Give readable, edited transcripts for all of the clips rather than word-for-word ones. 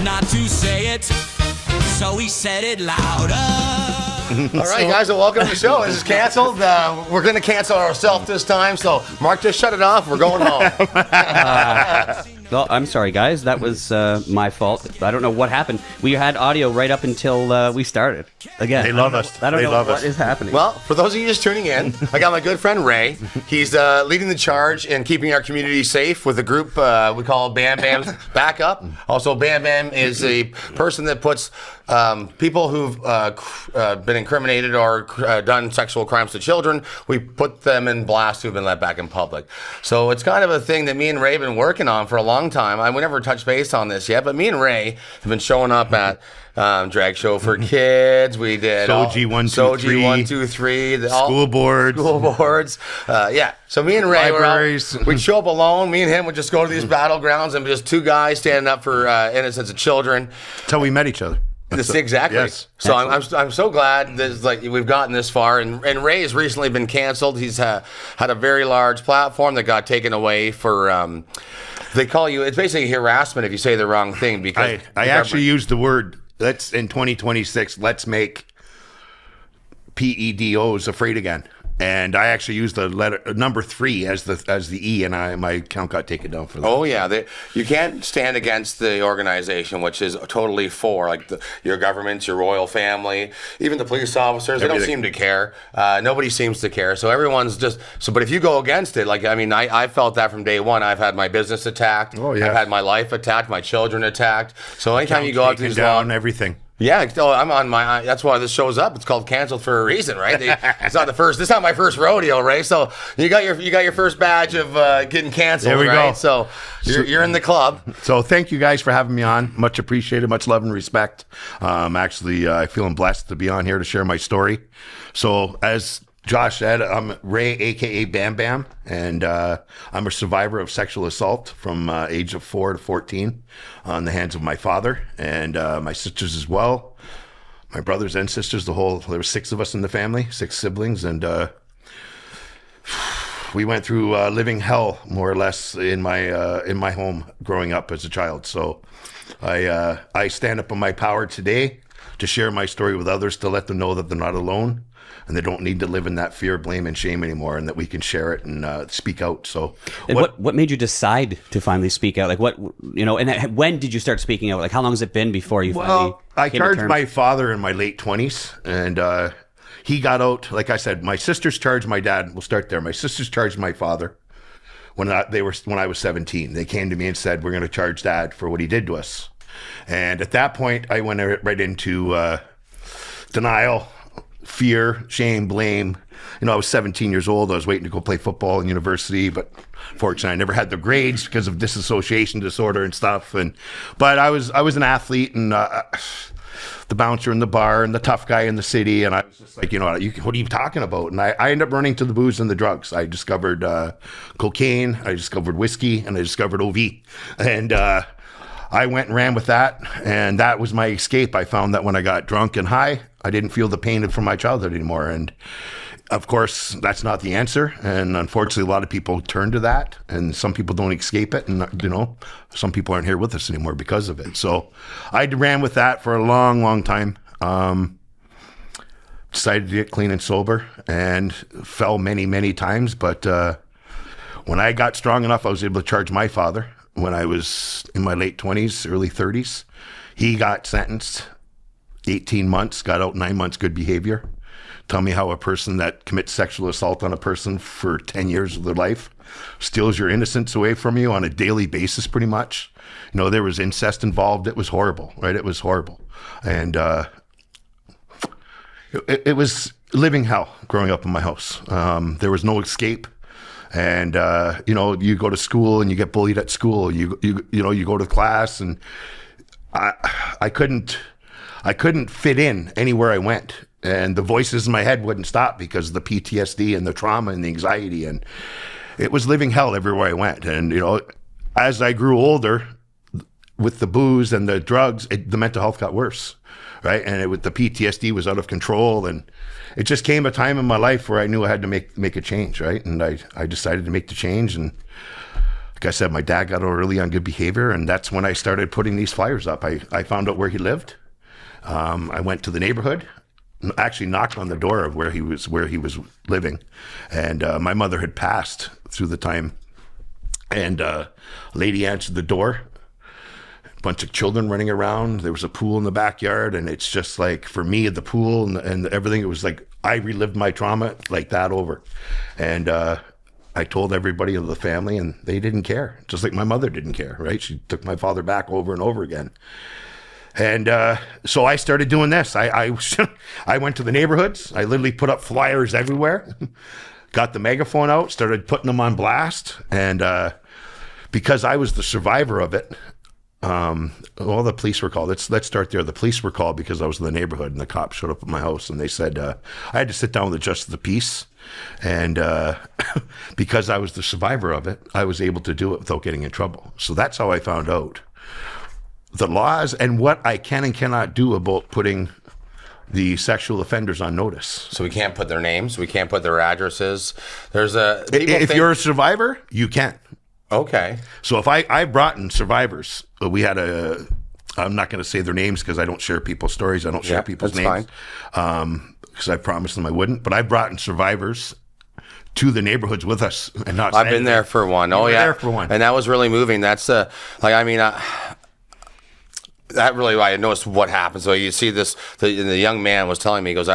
not to say it, so he said it louder. All right, guys, well, welcome to the show. This is canceled. We're going to cancel ourselves this time, so Mark, just shut it off. We're going home. Well, I'm sorry, guys. That was my fault. I don't know what happened. We had audio right up until we started. Again, They love us. I don't They know love what us. is happening. Well, for those of you just tuning in, I got my good friend Ray. He's leading the charge in keeping our community safe with a group we call Bam Bam's Backup. Also, Bam Bam is a person that puts people who've been incriminated or done sexual crimes to children, we put them in blast who've been let back in public. So it's kind of a thing that me and Ray have been working on for a long time. We never touched base on this yet, but me and Ray have been showing up at Drag Show for Kids. We did Soji 123. Soji 123. School boards. School boards. Yeah. So me and Ray Libraries. we'd show up alone. Me and him would just go to these battlegrounds and just two guys standing up for innocence of children. That's how we met each other. Exactly. Yes. So I'm so glad that we've gotten this far. And Ray has recently been canceled. He's had a very large platform that got taken away for. They call you. It's basically harassment if you say the wrong thing. Because I actually used the word. Let's in 2026. Let's make PEDOs afraid again. And I actually used the letter number 3 as the E, and my account got taken down for that. Oh yeah, you can't stand against the organization, which is totally for your governments, your royal family, even the police officers. They don't seem to care. Nobody seems to care. So everyone's just so. But if you go against it, I felt that from day one. I've had my business attacked. Oh yeah, I've had my life attacked, my children attacked. So anytime you go out to these down everything. Yeah, I'm on my. That's why this shows up. It's called canceled for a reason, right? It's not the first. This is not my first rodeo, Ray. So you got your first badge of getting canceled. There we right? go. So you're in the club. So thank you guys for having me on. Much appreciated. Much love and respect. Actually, I feeling blessed to be on here to share my story. So as Josh said, I'm Ray, aka Bam Bam, and I'm a survivor of sexual assault from age of 4 to 14 on the hands of my father and my sisters as well. My brothers and sisters, there were 6 of us in the family, 6 siblings, and we went through living hell more or less in my home growing up as a child. So I stand up on my power today to share my story with others, to let them know that they're not alone. And they don't need to live in that fear, blame, and shame anymore, and that we can share it and speak out. So, and what made you decide to finally speak out? Like and when did you start speaking out? Like how long has it been before you finally? I charged my father in my late 20s, and he got out. Like I said, my sisters charged my dad. We'll start there. My sisters charged my father when I was 17. They came to me and said, "We're going to charge Dad for what he did to us." And at that point, I went right into denial. Fear, shame, blame. I was 17 years old. I was waiting to go play football in university, but fortunately, I never had the grades because of disassociation disorder and stuff. But I was an athlete and the bouncer in the bar and the tough guy in the city. And I was just like, what are you talking about? And I ended up running to the booze and the drugs. I discovered cocaine, I discovered whiskey, and I discovered OV. And I went and ran with that, and that was my escape. I found that when I got drunk and high, I didn't feel the pain from my childhood anymore. And of course, that's not the answer. And unfortunately, a lot of people turn to that, and some people don't escape it. And, some people aren't here with us anymore because of it. So I ran with that for a long, long time. Decided to get clean and sober and fell many, many times. But when I got strong enough, I was able to charge my father. When I was in my late 20s, early 30s, he got sentenced 18 months, got out 9 months good behavior. Tell me how a person that commits sexual assault on a person for 10 years of their life steals your innocence away from you on a daily basis, pretty much. There was incest involved. It was horrible, right? It was horrible. And it was living hell growing up in my house. There was no escape. And you go to school and you get bullied at school. You go to class, and I couldn't fit in anywhere I went. And the voices in my head wouldn't stop because of the PTSD and the trauma and the anxiety, and it was living hell everywhere I went. And as I grew older, with the booze and the drugs, the mental health got worse, right? And the PTSD was out of control, and it just came a time in my life where I knew I had to make a change, right? And I decided to make the change, and like I said, my dad got out early on good behavior, and that's when I started putting these flyers up. I found out where he lived. I went to the neighborhood, actually knocked on the door of where he was living, and my mother had passed through the time, and a lady answered the door. A bunch of children running around. There was a pool in the backyard, and it's just like, for me, the pool and everything, it was like I relived my trauma like that over. And I told everybody of the family, and they didn't care, just like my mother didn't care, right? She took my father back over and over again. And so I started doing this. I went to the neighborhoods. I literally put up flyers everywhere, got the megaphone out, started putting them on blast. And because I was the survivor of it, well, the police were called. Let's start there. The police were called because I was in the neighborhood, and the cops showed up at my house, and they said I had to sit down with the justice of the peace. And because I was the survivor of it, I was able to do it without getting in trouble. So that's how I found out the laws and what I can and cannot do about putting the sexual offenders on notice. So we can't put their names. We can't put their addresses. There's a... If you're a survivor, you can. Okay. So if I brought in survivors, we had I'm not going to say their names because I don't share people's stories. I don't share people's names. Because I promised them I wouldn't. But I brought in survivors to the neighborhoods with us, and not. I've been there for one. Oh yeah, there for one, and that was really moving. That's that really, I noticed what happened. So you see this, the young man was telling me, he goes,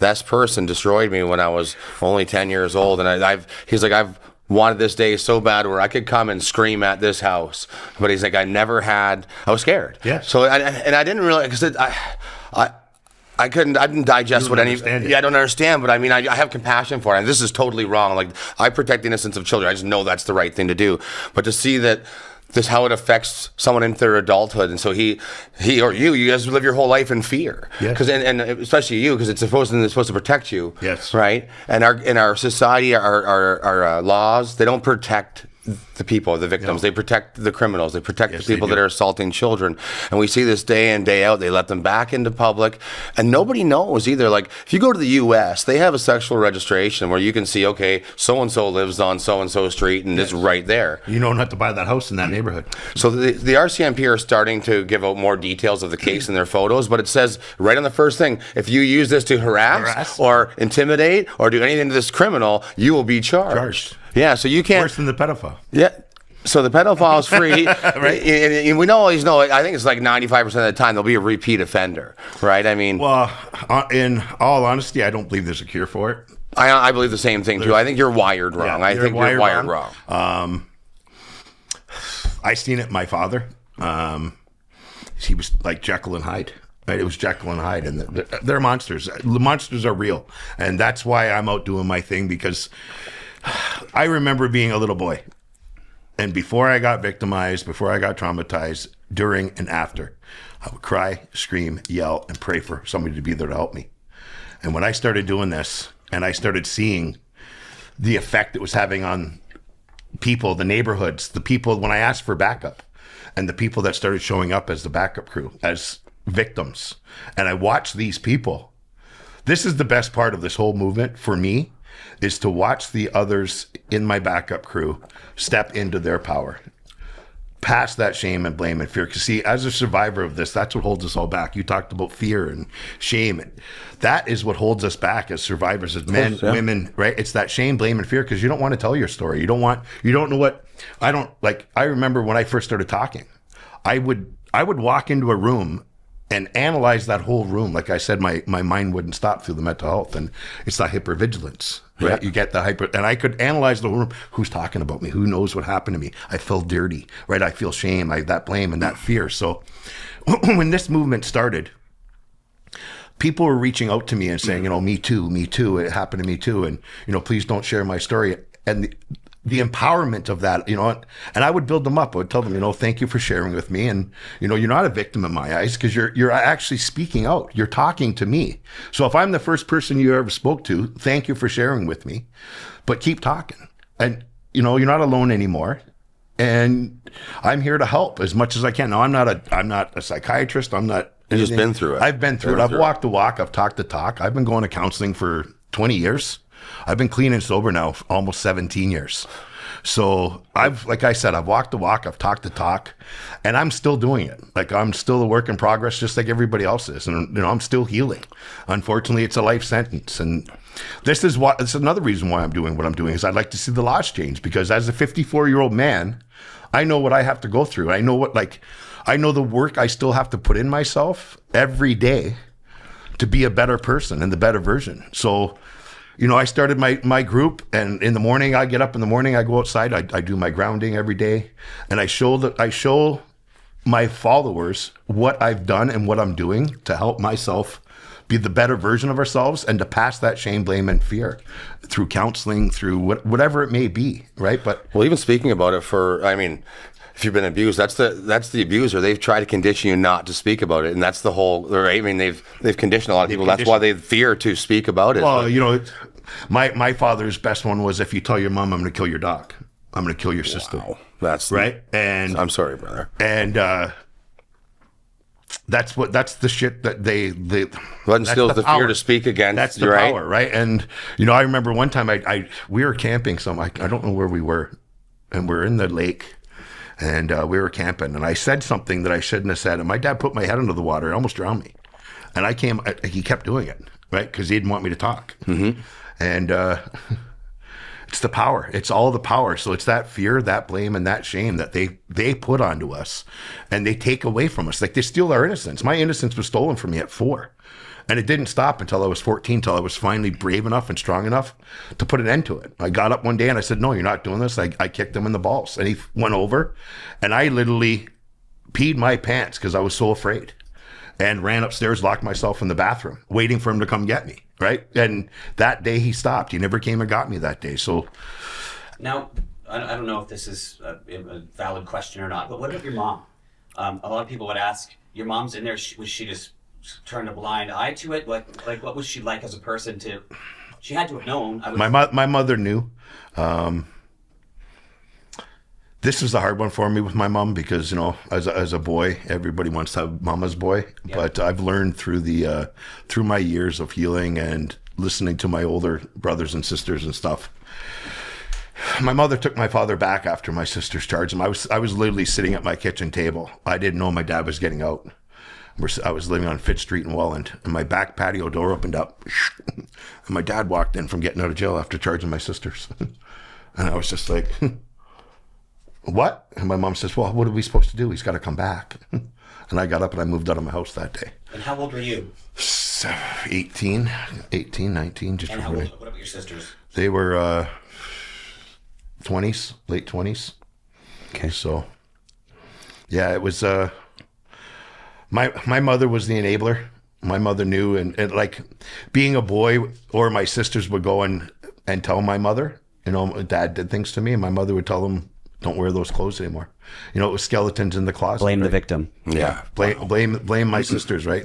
this person destroyed me when I was only 10 years old. And he's like, I've wanted this day so bad where I could come and scream at this house. But he's like, I was scared. Yeah. So, and I didn't really, because I didn't digest what any. Yeah, I don't understand, but I mean, I have compassion for it. And this is totally wrong. Like, I protect the innocence of children. I just know that's the right thing to do. But to see that this how it affects someone into their adulthood, and so he or you guys live your whole life in fear. Yes. Because and especially you, because it's supposed to protect you. Yes. Right. And our society, our laws, they don't protect the people, the victims. They protect the criminals. They protect the people that are assaulting children. And we see this day in, day out. They let them back into public. And nobody knows either. Like, if you go to the U.S., they have a sexual registration where you can see, okay, so-and-so lives on so-and-so street, and it's right there. You know not to buy that house in that neighborhood. So the RCMP are starting to give out more details of the case in their photos, but it says right on the first thing, if you use this to harass or intimidate or do anything to this criminal, you will be charged. Yeah, so you can't... Worse than the pedophile. Yeah. So the pedophile is free. Right. And we always know, I think it's like 95% of the time, they'll be a repeat offender, right? I mean... Well, in all honesty, I don't believe there's a cure for it. I believe the same thing, too. I think you're wired wrong. Yeah, I think you're wired wrong. I seen it in my father. He was like Jekyll and Hyde. Right? It was Jekyll and Hyde, and they're monsters. The monsters are real. And that's why I'm out doing my thing, because... I remember being a little boy, and before I got victimized, before I got traumatized, during and after, I would cry, scream, yell, and pray for somebody to be there to help me. And when I started doing this, and I started seeing the effect it was having on people, the neighborhoods, the people, when I asked for backup, and the people that started showing up as the backup crew, as victims, and I watched these people, this is the best part of this whole movement for me, is to watch the others in my backup crew step into their power, past that shame and blame and fear. Because see, as a survivor of this, that's what holds us all back. You talked about fear and shame. And that is what holds us back as survivors, as men, women, right? It's that shame, blame, and fear, because you don't want to tell your story. You don't know what, I remember when I first started talking, I would walk into a room and analyze that whole room. Like I said, my mind wouldn't stop through the mental health, and it's that hypervigilance, right? Yeah. You get the and I could analyze the whole room. Who's talking about me? Who knows what happened to me? I feel dirty, right? I feel shame, that blame and that fear. So when this movement started, people were reaching out to me and saying, me too, it happened to me too. And, please don't share my story. And the empowerment of that, and I would build them up. I would tell them, thank you for sharing with me. And, you're not a victim in my eyes, because you're actually speaking out. You're talking to me. So if I'm the first person you ever spoke to, thank you for sharing with me, but keep talking. And, you're not alone anymore. And I'm here to help as much as I can. Now, I'm not a psychiatrist. I'm not. You've just been through it. I've been through it. I've walked the walk. I've talked the talk. I've been going to counseling for 20 years. I've been clean and sober now for almost 17 years. So like I said, I've walked the walk, I've talked the talk, and I'm still doing it. Like I'm still a work in progress, just like everybody else is. And, I'm still healing. Unfortunately, it's a life sentence. And this is another reason why I'm doing what I'm doing is I'd like to see the laws change, because as a 54-year-old man, I know what I have to go through. I know the work I still have to put in myself every day to be a better person and the better version. So, I started my group, and in the morning, I get up in the morning, I go outside, I do my grounding every day, and I show my followers what I've done and what I'm doing to help myself be the better version of ourselves, and to pass that shame, blame, and fear through counseling, through whatever it may be, right? But Well, even speaking about it if you've been abused, that's the abuser. They've tried to condition you not to speak about it, and that's the whole. Right? I mean, they've conditioned a lot of people. That's why they fear to speak about it. Well, my father's best one was, if you tell your mom, I'm going to kill your dog, I'm going to kill your sister. Wow. That's right. And I'm sorry, brother. And that's the shit that they What instills the fear to speak against. That's the power, right? And I remember one time we were camping I don't know where we were, and we're in the lake, and we were camping, and I said something that I shouldn't have said, and my dad put my head under the water and almost drowned me. And he kept doing it, right? Because he didn't want me to talk. Mm-hmm. And it's the power. It's all the power. So it's that fear, that blame, and that shame that they put onto us, and they take away from us. Like, they steal our innocence. My innocence was stolen from me at 4. And it didn't stop until I was 14, till I was finally brave enough and strong enough to put an end to it. I got up one day and I said, no, you're not doing this. I kicked him in the balls, and he went over, and I literally peed my pants because I was so afraid, and ran upstairs, locked myself in the bathroom, waiting for him to come get me. Right. And that day he stopped. He never came and got me that day. So Now, I don't know if this is a valid question or not, but what about your mom? A lot of people would ask, your mom's in there, was she just turned a blind eye to it? Like what was she like as a person? She had to have known. My mother knew. This was a hard one for me with my mom, because as a boy, everybody wants to have mama's boy. Yeah. But I've learned through my years of healing and listening to my older brothers and sisters and stuff. My mother took my father back after my sister's charged him. I was literally sitting at my kitchen table. I didn't know my dad was getting out. I was living on Fitz Street in Welland, and my back patio door opened up, and my dad walked in from getting out of jail after charging my sisters. And I was just like, what? And my mom says, well, what are we supposed to do? He's got to come back. And I got up and I moved out of my house that day. And how old were you? 18, 19. Just and how old, what about your sisters? They were 20s, late 20s. Okay. So, yeah, it was, my mother was the enabler. My mother knew, and like being a boy, or my sisters would go and tell my mother, Dad did things to me, and my mother would tell them, don't wear those clothes anymore. It was skeletons in the closet. Blame right? the victim. Yeah. Blame my sisters, right?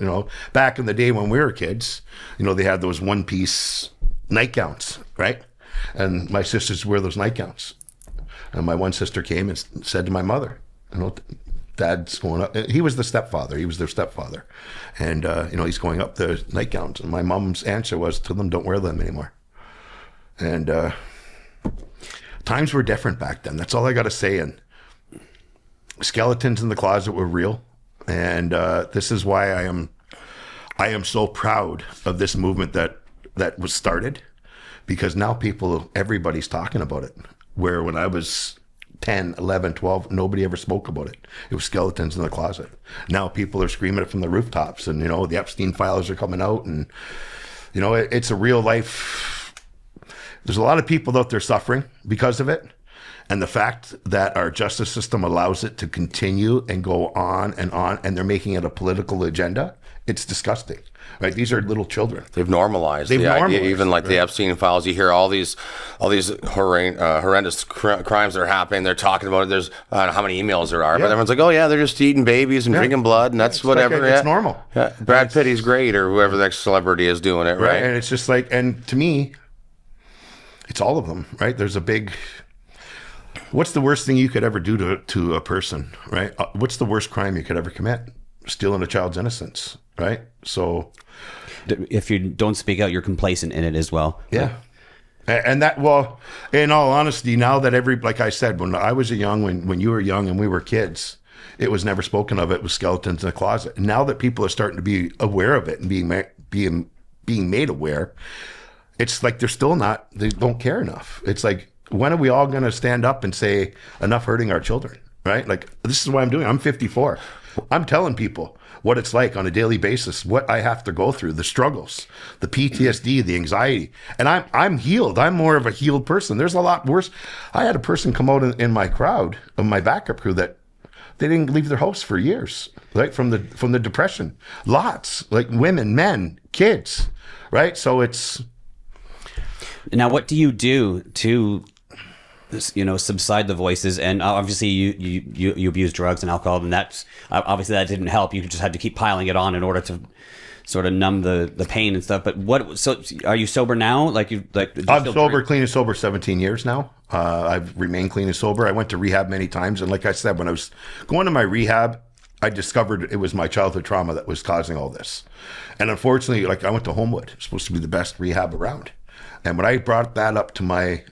Back in the day when we were kids, they had those one-piece nightgowns, right? And my sisters wear those nightgowns. And my one sister came and said to my mother, Dad's going up. He was the stepfather. He was their stepfather. And, he's going up the nightgowns. And my mom's answer was to them, don't wear them anymore. And times were different back then. That's all I got to say. And skeletons in the closet were real. And this is why I am so proud of this movement that was started, because now everybody's talking about it. Where when I was 10, 11, 12, nobody ever spoke about it. It was skeletons in the closet. Now people are screaming it from the rooftops, and, the Epstein files are coming out, and, it's a real life. There's a lot of people out there suffering because of it. And the fact that our justice system allows it to continue and go on, and they're making it a political agenda, it's disgusting. Right? These are little children. They've normalized the idea. Even like the Epstein files, you hear all these horrendous crimes that are happening. They're talking about it. There's I don't know how many emails there are, but everyone's like, oh yeah, they're just eating babies and drinking blood, and that's whatever. It's normal. Yeah. Brad Pitt, he's great, or whoever the next celebrity is doing it, right? And it's just like, and to me, it's all of them, right? There's a big. What's the worst thing you could ever do to a person, right? What's the worst crime you could ever commit? Stealing a child's innocence, right? So, if you don't speak out, you're complacent in it as well. Yeah. And that, well, in all honesty, now that like I said, when I was when you were young and we were kids, it was never spoken of. It was skeletons in the closet. Now that people are starting to be aware of it and being made aware, it's like they don't care enough. It's like, when are we all going to stand up and say enough hurting our children, right? Like, this is what I'm doing. I'm 54. I'm telling people what it's like on a daily basis, what I have to go through, the struggles, the PTSD, the anxiety. And I'm healed. I'm more of a healed person. There's a lot worse. I had a person come out in my crowd, of my backup crew, that they didn't leave their house for years, right? From the depression. Lots, like women, men, kids, right? So it's... Now, what do you do to, subside the voices? And obviously you abuse drugs and alcohol, and that's obviously that didn't help. You just had to keep piling it on in order to sort of numb the pain and stuff. But so are you sober now? I'm sober, clean and sober 17 years now. I've remained clean and sober. I went to rehab many times, and like I said, when I was going to my rehab, I discovered it was my childhood trauma that was causing all this. And unfortunately, like, I went to Homewood. It's supposed to be the best rehab around. And when I brought that up to my,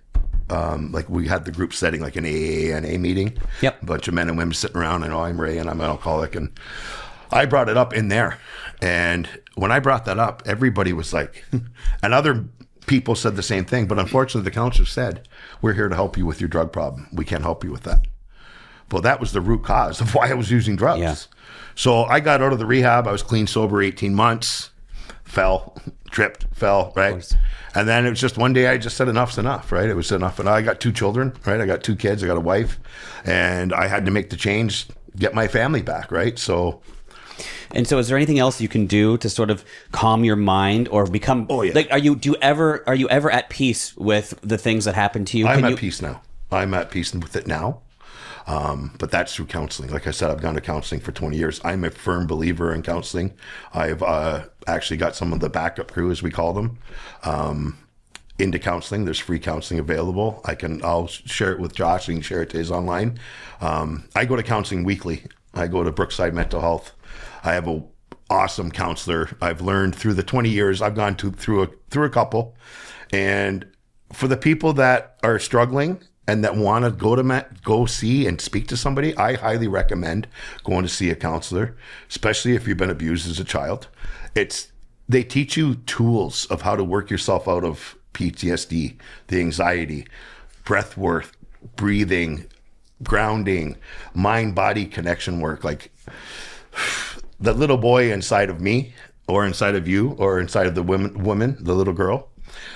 like, we had the group setting, like an AA meeting. Yep. A bunch of men and women sitting around. I know I'm Ray and I'm an alcoholic. And I brought it up in there. And when I brought that up, everybody was like, and other people said the same thing. But unfortunately, the counselor said, we're here to help you with your drug problem. We can't help you with that. Well, that was the root cause of why I was using drugs. Yeah. So I got out of the rehab. I was clean, sober, 18 months, tripped, fell, right? And then it was just one day I just said enough's enough, right? It was enough. And I got 2 children, right? I got 2 kids. I got a wife. And I had to make the change, get my family back, right? So... And so, is there anything else you can do to sort of calm your mind or become? Oh, yeah. Like, are you ever at peace with the things that happen to you? I'm at peace now. I'm at peace with it now. But that's through counseling. Like I said, I've gone to counseling for 20 years. I'm a firm believer in counseling. I've actually got some of the backup crew, as we call them, into counseling. There's free counseling available. I'll share it with Josh. You can share it to his online. I go to counseling weekly. I go to Brookside Mental Health. I have a awesome counselor. I've learned through the 20 years. I've gone through a couple, and for the people that are struggling and that want to go see and speak to somebody, I highly recommend going to see a counselor, especially if you've been abused as a child. They teach you tools of how to work yourself out of PTSD, the anxiety, breath work, breathing, grounding, mind-body connection work. Like, the little boy inside of me, or inside of you, or inside of the woman, the little girl,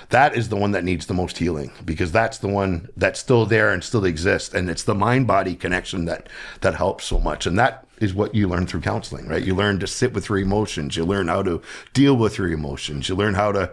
that is the one that needs the most healing, because that's the one that's still there and still exists. And it's the mind-body connection that helps so much. And that is what you learn through counseling, right? You learn to sit with your emotions. You learn how to deal with your emotions. You learn how to,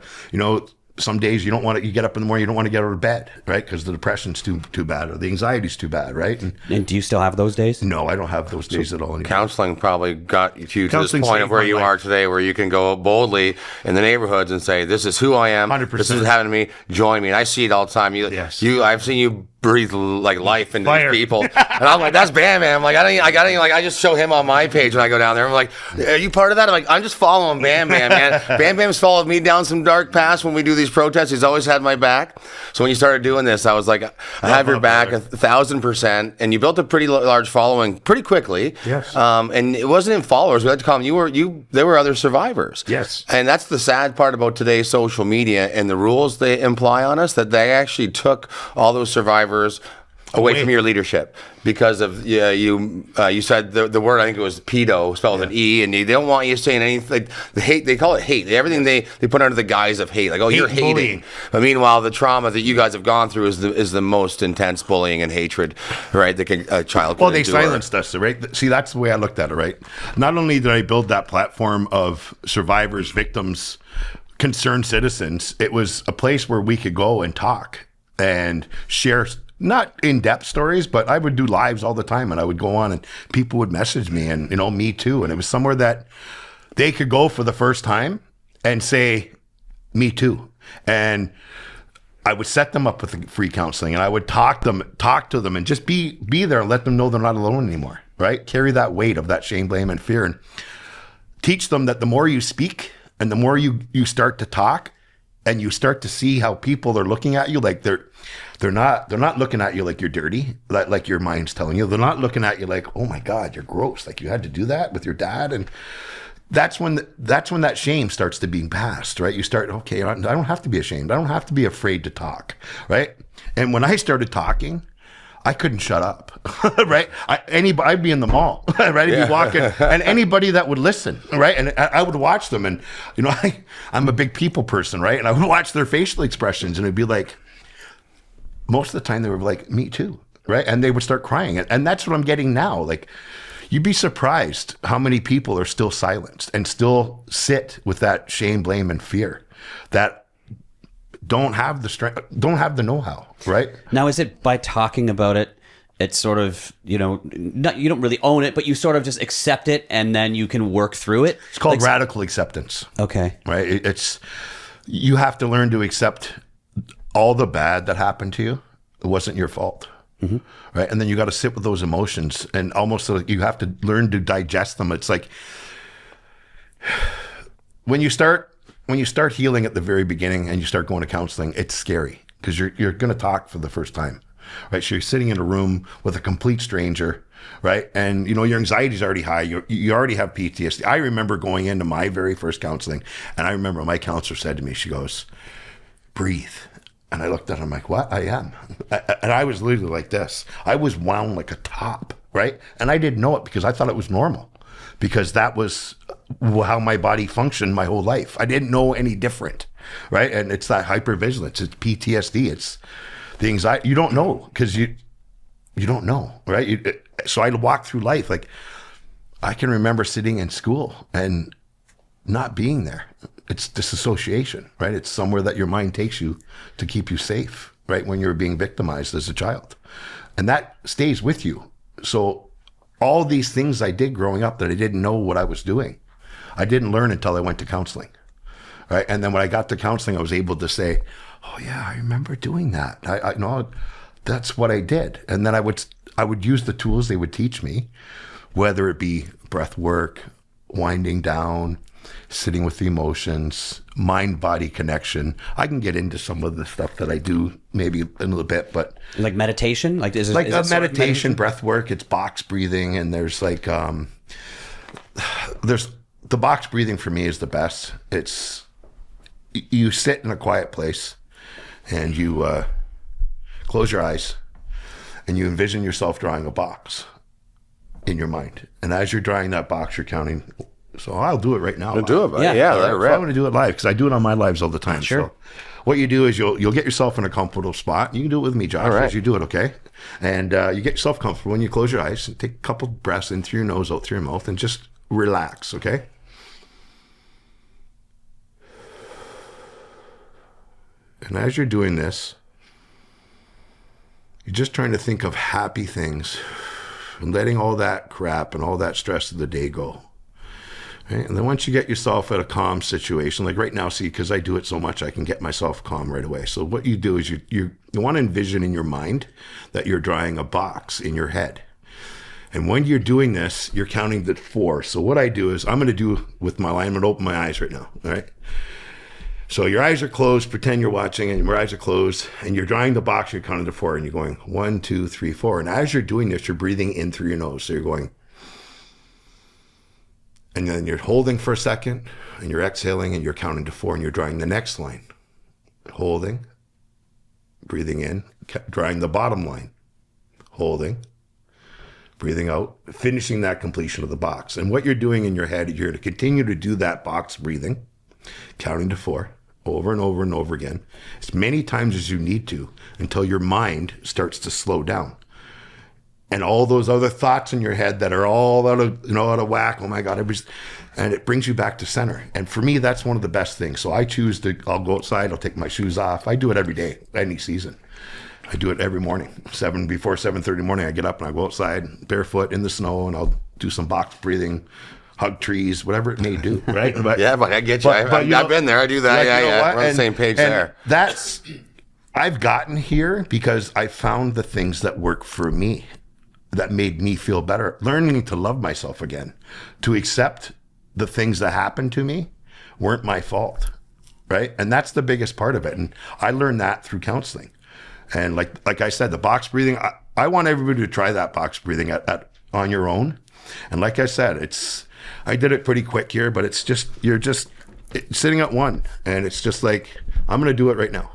some days you get up in the morning, you don't want to get out of bed, right? Because the depression's too bad, or the anxiety's too bad, right? And do you still have those days? No, I don't have those days at all anymore. Counseling probably got you to this point of where you are today, where you can go boldly in the neighborhoods and say, this is who I am. 100%. This is happening to me. Join me. And I see it all the time. Yes. I've seen you breathe like life into these people. And I'm like, that's Bam Bam. Like, I just show him on my page when I go down there. I'm like, are you part of that? I'm like, I'm just following Bam Bam, man. Bam Bam's followed me down some dark paths when we do these protests. He's always had my back. So when you started doing this, I was like, I have your back 1,000%. And you built a pretty large following pretty quickly. Yes. And it wasn't in followers. We like to call them, there were other survivors. Yes. And that's the sad part about today's social media and the rules they imply on us, that they actually took all those survivors away from your leadership because of you said the word, I think it was pedo, spelled with an E, and they don't want you saying anything. Like, the hate, they call it hate. Everything they put under the guise of hate, like, oh, you're hating. Bullying. But meanwhile, the trauma that you guys have gone through is the most intense bullying and hatred, right? That a child can they endure. silenced us, right? See, that's the way I looked at it, right? Not only did I build that platform of survivors, victims, concerned citizens, it was a place where we could go and talk and share, not in-depth stories, but I would do lives all the time, and I would go on and people would message me and, me too. And it was somewhere that they could go for the first time and say, me too. And I would set them up with free counseling, and I would talk to them and just be there and let them know they're not alone anymore, right? Carry that weight of that shame, blame, and fear, and teach them that the more you speak and the more you start to talk, and you start to see how people are looking at you, like they're not looking at you like you're dirty, like your mind's telling you. They're not looking at you like, oh my God, you're gross. Like you had to do that with your dad. And that's when that shame starts to being passed, right? You start, okay, I don't have to be ashamed. I don't have to be afraid to talk, right? And when I started talking, I couldn't shut up, right? I'd be in the mall, right? I'd be walking, and anybody that would listen, right? And I would watch them, and you know, I'm a big people person, right? And I would watch their facial expressions, and it'd be like, most of the time they were like, me too, right? And they would start crying, and that's what I'm getting now. Like, you'd be surprised how many people are still silenced and still sit with that shame, blame, and fear that don't have the strength, don't have the know-how, right? Now, is it by talking about it, it's sort of, you know, you don't really own it, but you sort of just accept it and then you can work through it? It's called radical acceptance. Okay. Right? You have to learn to accept all the bad that happened to you. It wasn't your fault. Mm-hmm. Right? And then you got to sit with those emotions, and almost like you have to learn to digest them. It's like when you start healing at the very beginning and you start going to counseling, it's scary because you're going to talk for the first time, right? So you're sitting in a room with a complete stranger, right? And you know, your anxiety's already high. You already have PTSD. I remember going into my very first counseling, and I remember my counselor said to me, she goes, breathe. And I looked at him like, what? I am. And I was literally like this. I was wound like a top, right? And I didn't know it because I thought it was normal, because that was how my body functioned my whole life. I didn't know any different, right? And it's that hypervigilance. It's PTSD. It's the anxiety. You don't know because you don't know, right? So I'd walk through life. Like, I can remember sitting in school and not being there. It's disassociation, right? It's somewhere that your mind takes you to keep you safe, right? When you're being victimized as a child. And that stays with you. So all these things I did growing up that I didn't know what I was doing, I didn't learn until I went to counseling, right? And then when I got to counseling, I was able to say, oh yeah, I remember doing that. I know that's what I did. And then I would use the tools they would teach me, whether it be breath work, winding down, sitting with the emotions, mind-body connection. I can get into some of the stuff that I do maybe in a little bit, but like meditation, like is it, like is a it sort of meditation, breath work. It's box breathing, and there's like there's the box breathing for me is the best. It's you sit in a quiet place and you close your eyes and you envision yourself drawing a box in your mind, and as you're drawing that box, you're counting. So I'll do it right now. Do it, buddy. Yeah. Yeah, So let it I'm rip. going to do it live because I do it on my lives all the time. Sure. So what you do is you'll get yourself in a comfortable spot. You can do it with me, Josh, All right. as you do it, okay? And you get yourself comfortable and you close your eyes and take a couple breaths in through your nose, out through your mouth, and just relax, okay? And as you're doing this, you're just trying to think of happy things and letting all that crap and all that stress of the day go. Right? And then once you get yourself at a calm situation, like right now, see, because I do it so much, I can get myself calm right away. So what you do is you want to envision in your mind that you're drawing a box in your head. And when you're doing this, you're counting to 4. So what I do is I'm going to do with my line, I'm going to open my eyes right now, all right? So your eyes are closed, pretend you're watching, and your eyes are closed, and you're drawing the box, you're counting to 4, and you're going 1, 2, 3, 4. And as you're doing this, you're breathing in through your nose. So you're going, and then you're holding for a second, and you're exhaling, and you're counting to 4, and you're drawing the next line. Holding, breathing in, drawing the bottom line. Holding, breathing out, finishing that completion of the box. And what you're doing in your head, you're going to continue to do that box breathing, counting to 4, over and over and over again, as many times as you need to, until your mind starts to slow down. And all those other thoughts in your head that are all out of whack, oh my God, and it brings you back to center. And for me, that's one of the best things. So I'll go outside, I'll take my shoes off. I do it every day, any season. I do it every morning. Before 7:30 in the morning, I get up and I go outside barefoot in the snow, and I'll do some box breathing, hug trees, whatever it may do, right? But, Yeah, but I get you. but I've been there. I do that. like, Yeah, you know yeah. what? We're on the And- same page and there. I've gotten here because I found the things that work for me, that made me feel better. Learning to love myself again, to accept the things that happened to me weren't my fault. right? And that's the biggest part of it. And I learned that through counseling. And like I said, the box breathing, I want everybody to try that box breathing on your own. And like I said, I did it pretty quick here, but it's just, you're just sitting at one. And it's just like, I'm going to do it right now.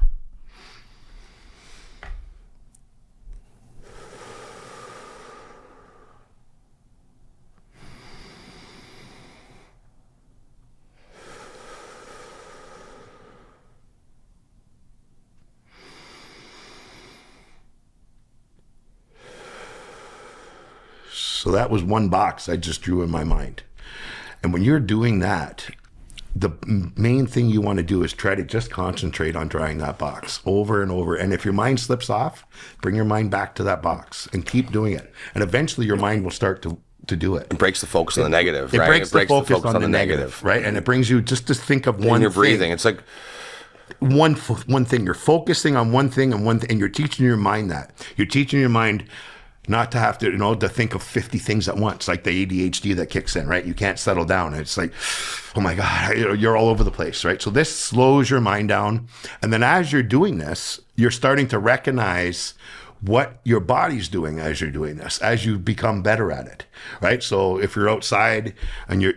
So that was one box I just drew in my mind. And when you're doing that, the main thing you want to do is try to just concentrate on drawing that box over and over. And if your mind slips off, bring your mind back to that box and keep doing it. And eventually your mind will start to do it. It breaks the focus on the negative, It right? breaks the focus on the negative, right? And it brings you just to think of one When you're thing. breathing, it's like One thing. You're focusing on one thing and you're teaching your mind that. You're teaching your mind not to have to, to think of 50 things at once, like the ADHD that kicks in, right? You can't settle down. It's like, oh my God, you're all over the place, right? So this slows your mind down. And then as you're doing this, you're starting to recognize what your body's doing as you're doing this, as you become better at it, right? So if you're outside and you're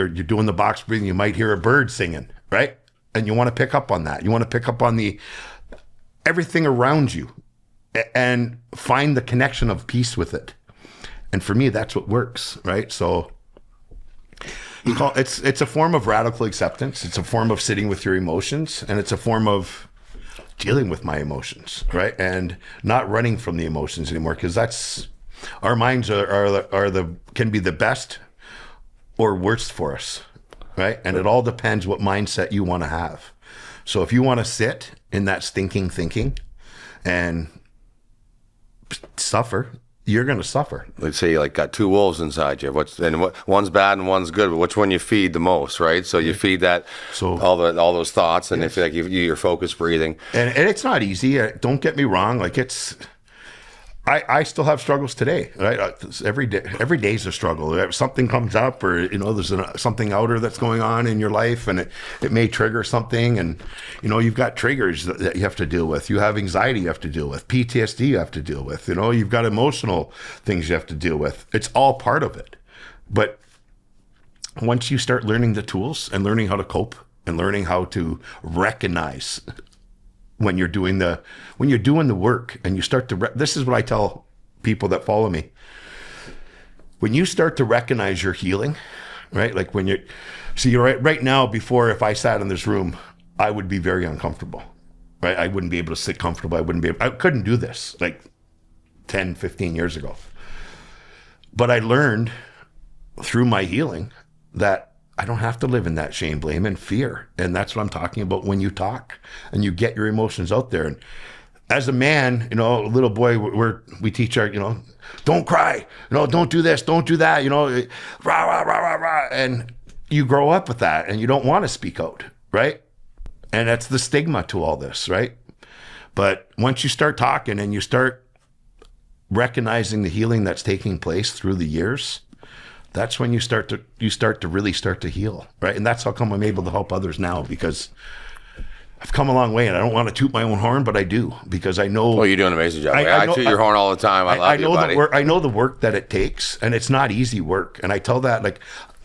doing the box breathing, you might hear a bird singing, right? And you want to pick up on that. You want to pick up on everything around you and find the connection of peace with it. And for me, that's what works, right? So it's a form of radical acceptance. It's a form of sitting with your emotions, and it's a form of dealing with my emotions, right? And not running from the emotions anymore, because our minds can be the best or worst for us, right? And it all depends what mindset you want to have. So if you want to sit in that stinking thinking and suffer, you're going to suffer. let's say you got two wolves inside you. One's bad and one's good, but which one you feed the most, right? So you feed that, So- all those thoughts, and if you're focused breathing. And it's not easy. Don't get me wrong. I still have struggles today. Right? Every day is a struggle. If something comes up, or there's something outer that's going on in your life, and it may trigger something, and you've got triggers that you have to deal with. You have anxiety you have to deal with, PTSD you have to deal with. You've got emotional things you have to deal with. It's all part of it. But once you start learning the tools and learning how to cope and learning how to recognize when you're doing the work, and you start to this is what I tell people that follow me. When you start to recognize your healing, right? Like when you're right now, before, if I sat in this room, I would be very uncomfortable, right? I wouldn't be able to sit comfortable. I couldn't do this like 10, 15 years ago. But I learned through my healing that I don't have to live in that shame, blame, and fear. And that's what I'm talking about when you talk and you get your emotions out there. And as a man, a little boy, we teach our, don't cry, don't do this, don't do that, rah, rah, rah, rah, rah. And you grow up with that and you don't want to speak out, right? And that's the stigma to all this, right? But once you start talking and you start recognizing the healing that's taking place through the years, that's when you start to really start to heal, right? And that's how come I'm able to help others now, because I've come a long way, and I don't want to toot my own horn, but I do, because I know. Well, you're doing an amazing job. I toot your horn all the time. I love you, buddy. I know the work that it takes, and it's not easy work. And I tell that,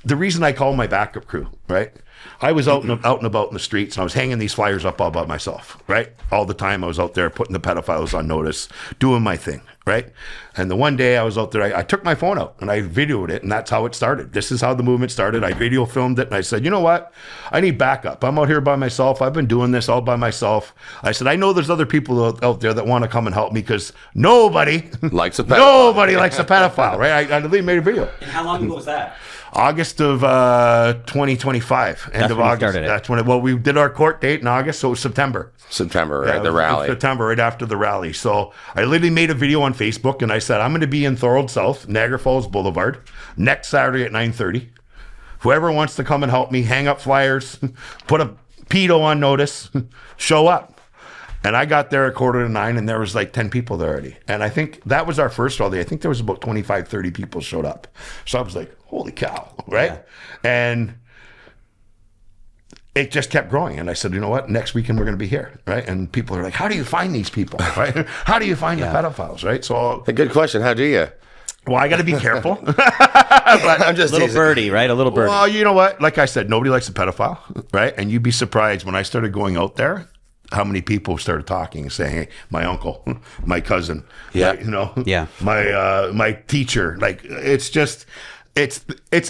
the reason I call my backup crew, right? I was out and about in the streets, and I was hanging these flyers up all by myself, right? All the time I was out there putting the pedophiles on notice, doing my thing, right? And the one day I was out there, I took my phone out and I videoed it, and that's how it started. This is how the movement started. I video filmed it, and I said, you know what? I need backup. I'm out here by myself. I've been doing this all by myself. I said, I know there's other people out there that want to come and help me, because nobody Likes a pedophile. Nobody likes a pedophile, right? I literally made a video. And how long ago was that? August of 2025, end That's of when you August. started it. That's when we did our court date in August, so it was September. September, Yeah, right? it The was rally. September, right after the rally. So I literally made a video on Facebook, and I said, I'm going to be in Thorold South, Niagara Falls Boulevard, next Saturday at 9:30. Whoever wants to come and help me, hang up flyers, put a pedo on notice, show up. And I got there at 8:45, and there was 10 people there already. And I think that was our first rally. I think there was about 25, 30 people showed up. So I was like, holy cow, right? Yeah. And it just kept growing. And I said, you know what? Next weekend we're going to be here, right? And people are like, how do you find these people, right? How do you find the pedophiles, right? So, A good question. How do you? well, I got to be careful. I'm just Little teasing. birdie, right? A little birdie. Well, you know what? Like I said, nobody likes a pedophile, right? And you'd be surprised when I started going out there, how many people started talking and saying, hey, my uncle, my cousin, Yeah. my teacher. Like, it's just, it's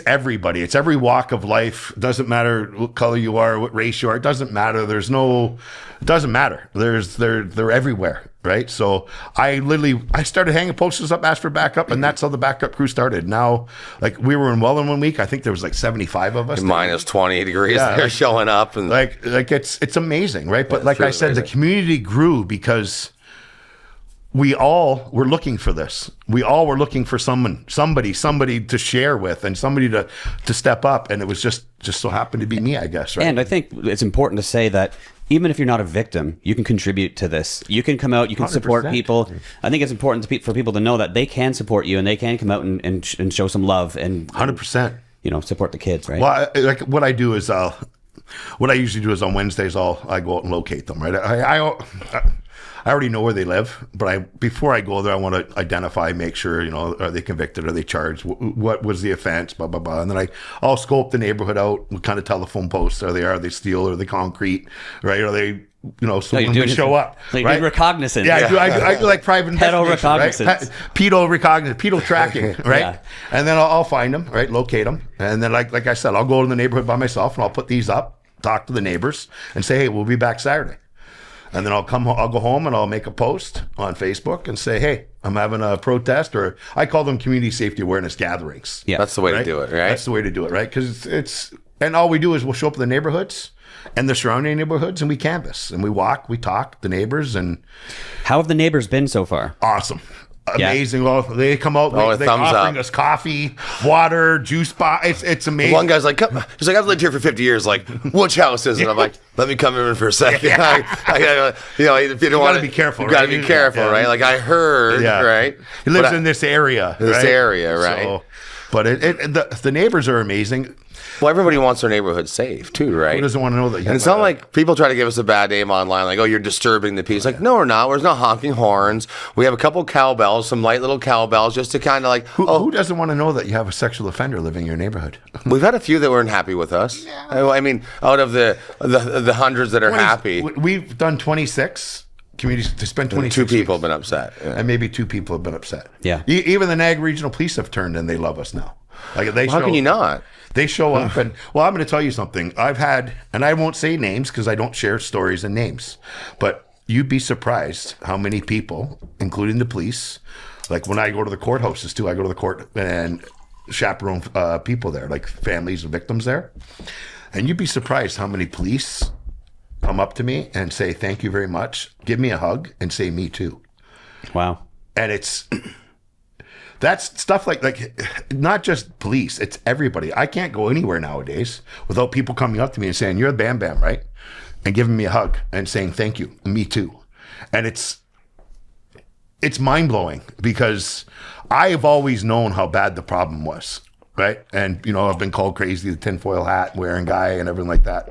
everybody. It's every walk of life. Doesn't matter what color you are, what race you are. It doesn't matter. It doesn't matter. They're everywhere, right? So I started hanging posters up, asked for backup, and that's how the backup crew started. Now, like, we were in Welland one week. I think there was like 75 of us. Minus 20 degrees. Yeah, They're like- showing up. And Like it's amazing, right? But it's like I really said, the amazing. community grew because we all were looking for this. We all were looking for somebody to share with, and somebody to step up. And it was just so happened to be me, I guess. Right? And I think it's important to say that even if you're not a victim, you can contribute to this. You can come out, you can support 100%. people. I think it's important for people to know that they can support you and they can come out and show some love and 100%. Support the kids, right? Well, like what I do is, what I usually do is on Wednesdays, I go out and locate them. Right? I already know where they live, but before I go there, I want to identify, make sure, are they convicted? Are they charged? What was the offense? Blah, blah, blah. And then I'll scope the neighborhood out, what kind of telephone posts are they steel? Are they concrete? Right? Are they, so when we show up, like right? reconnaissance. Yeah, I do like private Pedo investigation, reconnaissance. Right? Pedo reconnaissance, pedo tracking, right? Yeah. And then I'll find them, right? Locate them. And then like I said, I'll go to the neighborhood by myself and I'll put these up, talk to the neighbors and say, hey, we'll be back Saturday. And then I'll go home and I'll make a post on Facebook and say, hey, I'm having a protest, or I call them community safety awareness gatherings. Yeah. that's the way Right? to do it, right? That's the way to do it, right? Because and all we do is we'll show up in the neighborhoods and the surrounding neighborhoods and we canvass and we walk, we talk, the neighbors, and How have the neighbors been so far? awesome. Yeah. Amazing. Well, they come out, Oh, a they thumbs offering up. us coffee, water, juice box. It's amazing. One guy's like, he's like, I've lived here for 50 years. Like, which house is it? I'm like, let me come in for a second. I gotta, if you don't want gotta be careful, You got to right? be careful, Yeah. right? Like I heard, Yeah. right? He lives But in this area. This right? area, right? So, but the neighbors are amazing. well, everybody wants their neighborhood safe too, right? Who doesn't want to know that? And it's not like people try to give us a bad name online, like, oh, you're disturbing the peace. Like, no, we're not. We're not honking horns. We have a couple cowbells, some light little cowbells, just to kind of like, who doesn't want to know that you have a sexual offender living in your neighborhood? we've had a few that weren't happy with us. I mean, out of the hundreds that are happy, We've done 26 communities to spend 26. two people have weeks. been upset. Yeah. And maybe 2 people have been upset. Yeah. Even the Niagara Regional Police have turned and they love us now. Like they How can you not? They show up and, well, I'm going to tell you something. I've had, and I won't say names because I don't share stories and names, but you'd be surprised how many people, including the police, like when I go to the courthouses too, I go to the court and chaperone people there, like families of victims there. And you'd be surprised how many police come up to me and say, thank you very much, give me a hug and say, me too. Wow. And that's stuff like not just police, it's everybody. I can't go anywhere nowadays without people coming up to me and saying, you're the Bam Bam, right? And giving me a hug and saying, thank you, me too. And it's mind-blowing because I've always known how bad the problem was, right? And, I've been called crazy, the tinfoil hat wearing guy and everything like that.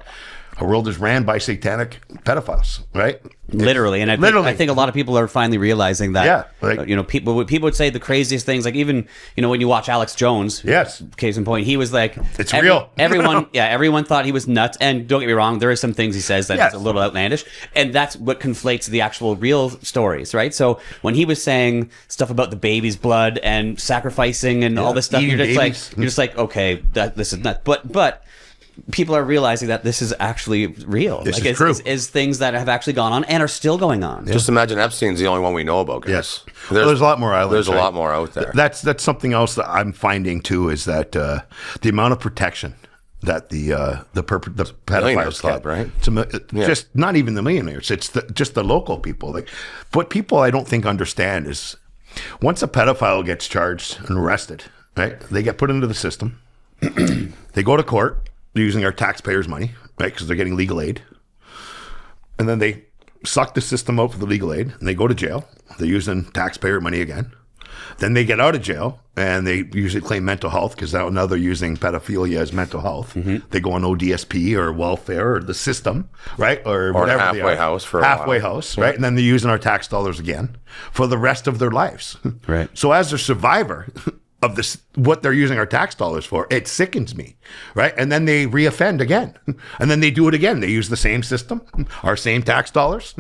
Our world is ran by satanic pedophiles, right? Literally, and I think a lot of people are finally realizing that. Yeah, like- people would say the craziest things. Like even when you watch Alex Jones. Yes. Case in point, he was like, It's real. Everyone thought he was nuts. And don't get me wrong, there are some things he says that Yes. is a little outlandish, and that's what conflates the actual real stories, right? So when he was saying stuff about the baby's blood and sacrificing and all this stuff, Eating you're babies. just like, okay, this is nuts. But people are realizing that this is actually real. This like is true. is things that have actually gone on and are still going on. Just imagine Epstein's the only one we know about. Guys. Yes. There's a lot more islands. There's a right? lot more out there. That's something else that I'm finding too is that the amount of protection that the pedophiles Millionaires Club, get. right? It's just not even the millionaires. It's just the local people. Like what people I don't think understand is once a pedophile gets charged and arrested, right? They get put into the system. They go to court using our taxpayers' money, right? Because they're getting legal aid. And then they suck the system out for the legal aid and they go to jail. They're using taxpayer money again. Then they get out of jail and they usually claim mental health because now they're using pedophilia as mental health. They go on ODSP or welfare or the system, right? Or whatever halfway they are. house for a halfway while. house, right? And then they're using our tax dollars again for the rest of their lives. Right. So as a survivor of this, what they're using our tax dollars for, it sickens me, right? And then they reoffend again, and then they do it again. They use the same system, our same tax dollars.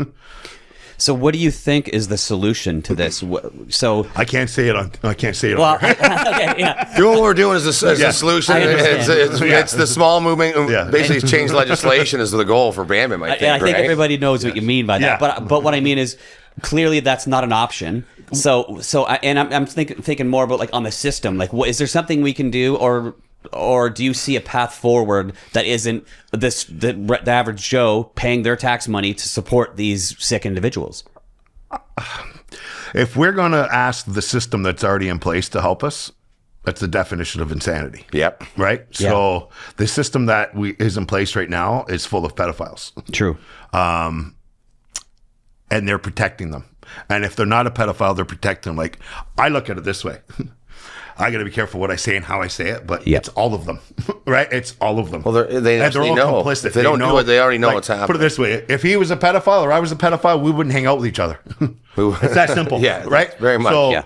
So what do you think is the solution to this? So, I can't say it on. I can't say it well, on. okay, yeah. Doing what we're doing is a solution. I understand. It's the small movement. Yeah. Basically, change legislation is the goal for Bam Bam, I think. And I think right? everybody knows what you mean by that. Yeah. But what I mean is, clearly that's not an option. I'm thinking more about like on the system. Like, is there something we can do, or do you see a path forward that isn't the average Joe paying their tax money to support these sick individuals? If we're going to ask the system that's already in place to help us, that's the definition of insanity. Yep. Right. Yeah. So the system that is in place right now is full of pedophiles. True. And they're protecting them. And if they're not a pedophile, they're protecting them. Like, I look at it this way. I got to be careful what I say and how I say it, but Yep. it's all of them, right? It's all of them. Well, they And they're all know. complicit. If they don't do it, they already know what's Put it happening. this way: if he was a pedophile or I was a pedophile, we wouldn't hang out with each other. It's that simple. Yeah, right. very much. So, Yeah.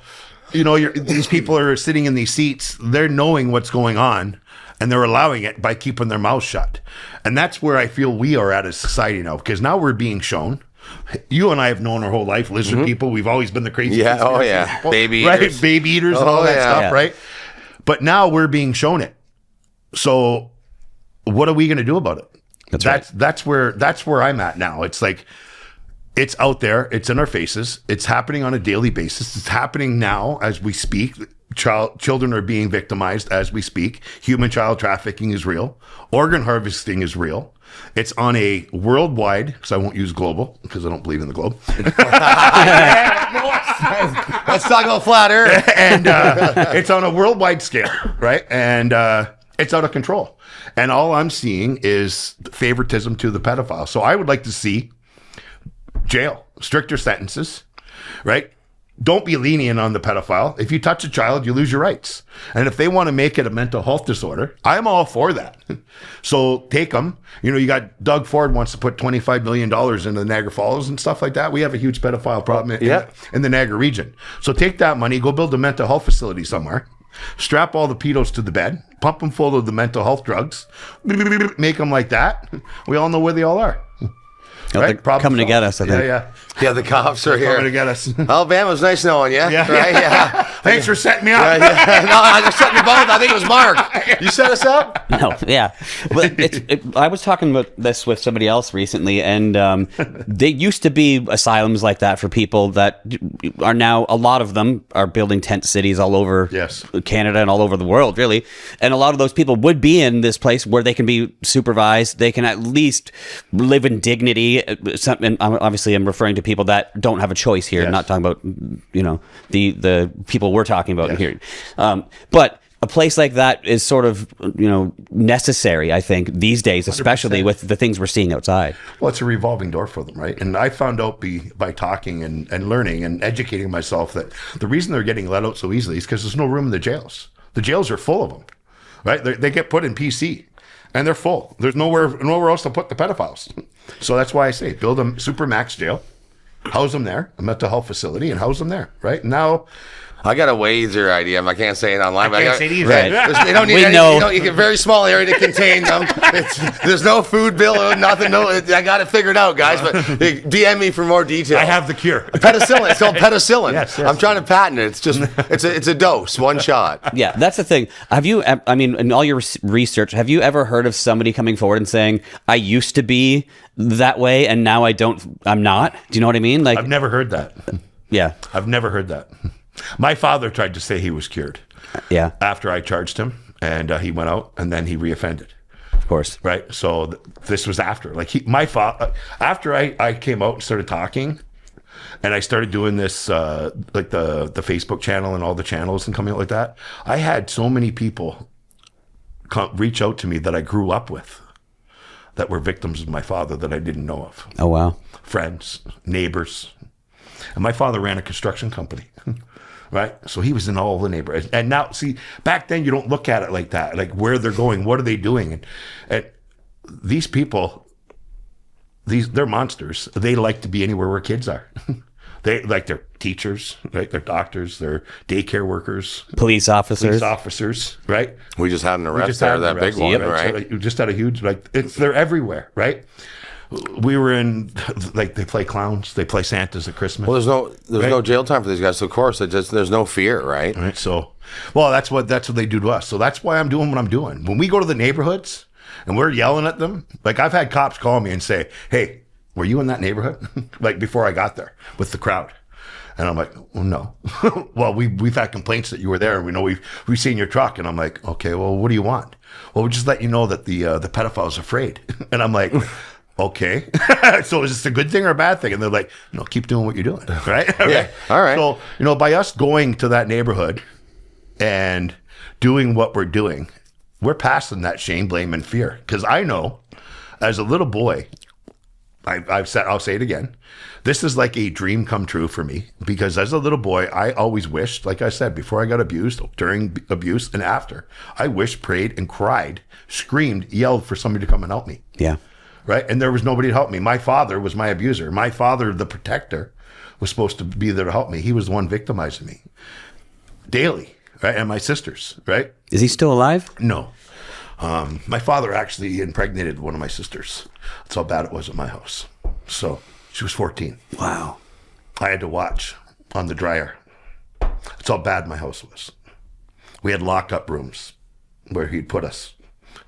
you know, these people are sitting in these seats. They're knowing what's going on, and they're allowing it by keeping their mouths shut. And that's where I feel we are at as society now, because now we're being shown. You and I have known our whole life, lizard people. We've always been the crazy. Yeah, oh, conspiracy yeah. people, Baby right? eaters. Baby eaters and Oh, all that yeah. stuff, Yeah. right? But now we're being shown it. So what are we going to do about it? That's where I'm at now. It's like, it's out there. It's in our faces. It's happening on a daily basis. It's happening now as we speak. Children are being victimized as we speak. Human child trafficking is real. Organ harvesting is real. It's on a worldwide, because I won't use global, because I don't believe in the globe. Let's talk about flat Earth. And it's on a worldwide scale, right? And it's out of control. And all I'm seeing is favoritism to the pedophile. So I would like to see jail, stricter sentences, right? Don't be lenient on the pedophile. If you touch a child, you lose your rights. And if they want to make it a mental health disorder, I'm all for that. So take them. You know, you got Doug Ford wants to put $25 million into Niagara Falls and stuff like that. We have a huge pedophile problem in the Niagara region. So take that money, go build a mental health facility somewhere. Strap all the pedos to the bed, pump them full of the mental health drugs, make them like that. We all know where they all are. They're coming to get us, I think. Yeah. Yeah, the cops are Coming to here. get us. Alabama's nice knowing you. Yeah. Right? Yeah. Thanks for setting me up. Yeah. No, I just set you both. I think it was Mark. You set us up? No, yeah. But I was talking about this with somebody else recently, and they used to be asylums like that for people that are now, a lot of them are building tent cities all over Yes. Canada and all over the world, really. And a lot of those people would be in this place where they can be supervised. They can at least live in dignity. And obviously, I'm referring to people that don't have a choice here. Yes. Not talking about, you know, the people we're talking about Yes. here. But a place like that is sort of, you know, necessary, I think, these days, especially 100%. with the things we're seeing outside. Well, it's a revolving door for them, right? And I found out by talking and learning and educating myself that the reason they're getting let out so easily is because there's no room in the jails. The jails are full of them, right? They get put in PC, and they're full. There's nowhere else to put the pedophiles. So that's why I say build a super max jail, house them there, a mental health facility, and house them there, right? Now, I got a way easier idea. I can't say it online. But can't say it either. Right. They don't need We any, know. you get a very small area to contain them. There's no food bill, nothing. No, I got it figured out, guys. But DM me for more details. I have the cure. Penicillin. It's called penicillin. Yes. I'm trying to patent it. It's just it's a dose, one shot. Yeah, that's the thing. Have you, I mean, in all your research, have you ever heard of somebody coming forward and saying, I used to be that way and now I'm not? Do you know what I mean? Like, I've never heard that. yeah, I've never heard that. My father tried to say he was cured yeah, after I charged him, and he went out, and then he reoffended. of course. Right. So this was after, like my father, after I came out and started talking, and I started doing this, like the Facebook channel and all the channels and coming out like that. I had so many people reach out to me that I grew up with, that were victims of my father that I didn't know of. Oh, wow. Friends, neighbors, and my father ran a construction company. right? So he was in all the neighborhoods. And now, see, back then you don't look at it like that, like where they're going, what are they doing? And these people, they're monsters. They like to be anywhere where kids are. They like their teachers, right? They're doctors, they're daycare workers, Police officers. right? We just had an arrest just there, had an that big arrest. one, Yep. right? So we just had a huge, like, they're everywhere, right? We were in, like, they play clowns, they play Santas at Christmas. Well, there's Right. no jail time for these guys. So of course, there's no fear, right? Right. So, well, that's what they do to us. So that's why I'm doing what I'm doing. When we go to the neighborhoods and we're yelling at them, like I've had cops call me and say, "Hey, were you in that neighborhood?" Like before I got there with the crowd. And I'm like, "Oh no." Well, we've had complaints that you were there, and we know we've seen your truck. And I'm like, "Okay, well, what do you want?" "Well, we just let you know that the pedophile's afraid." And I'm like, "Okay." So is this a good thing or a bad thing? And they're like, "No, keep doing what you're doing." Right? Yeah. All right. So, by us going to that neighborhood and doing what we're doing, we're passing that shame, blame, and fear. Because I know, as a little boy, I'll say it again, this is like a dream come true for me. Because as a little boy, I always wished, like I said, before I got abused, during abuse, and after, I wished, prayed, and cried, screamed, yelled for somebody to come and help me. Yeah. Right? And there was nobody to help me. My father was my abuser. My father, the protector, was supposed to be there to help me. He was the one victimizing me daily, right? And my sisters, right? Is he still alive? No. My father actually impregnated one of my sisters. That's how bad it was at my house. So she was 14. Wow. I had to watch on the dryer. That's how bad my house was. We had lockup rooms where he'd put us,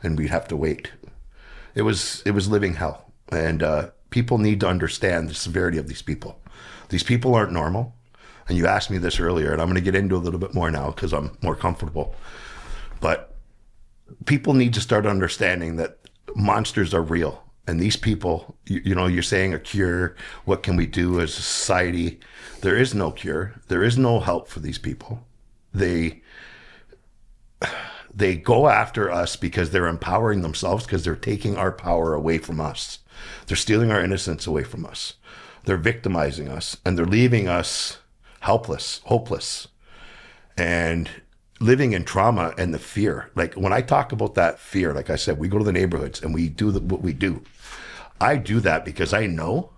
and we'd have to wait. It was living hell. And people need to understand the severity of these people. These people aren't normal. And you asked me this earlier, and I'm going to get into a little bit more now because I'm more comfortable. But people need to start understanding that monsters are real. And these people, you're saying a cure. What can we do as a society? There is no cure. There is no help for these people. They go after us because they're empowering themselves, because they're taking our power away from us. They're stealing our innocence away from us. They're victimizing us, and they're leaving us helpless, hopeless, and living in trauma and the fear. Like when I talk about that fear, like I said, we go to the neighborhoods and we do what we do. I do that because I know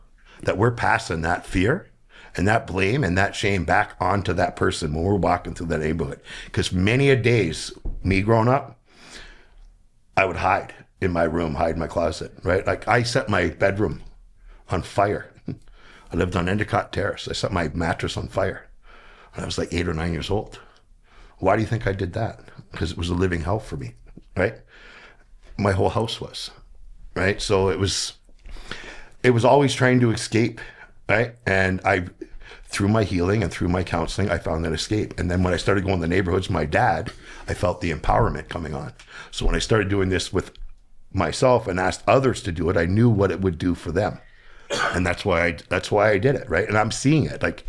that we're passing that fear and that blame and that shame back onto that person when we're walking through the neighborhood. Because many a days, me growing up, I would hide in my room, hide in my closet, right? Like I set my bedroom on fire. I lived on Endicott Terrace. I set my mattress on fire when I was like 8 or 9 years old. Why do you think I did that? Because it was a living hell for me, right? My whole house was, right? So it was always trying to escape, right? And through my healing and through my counseling, I found that escape. And then when I started going to the neighborhoods, my dad, I felt the empowerment coming on. So when I started doing this with myself and asked others to do it, I knew what it would do for them. And that's why I did it, right? And I'm seeing it. Like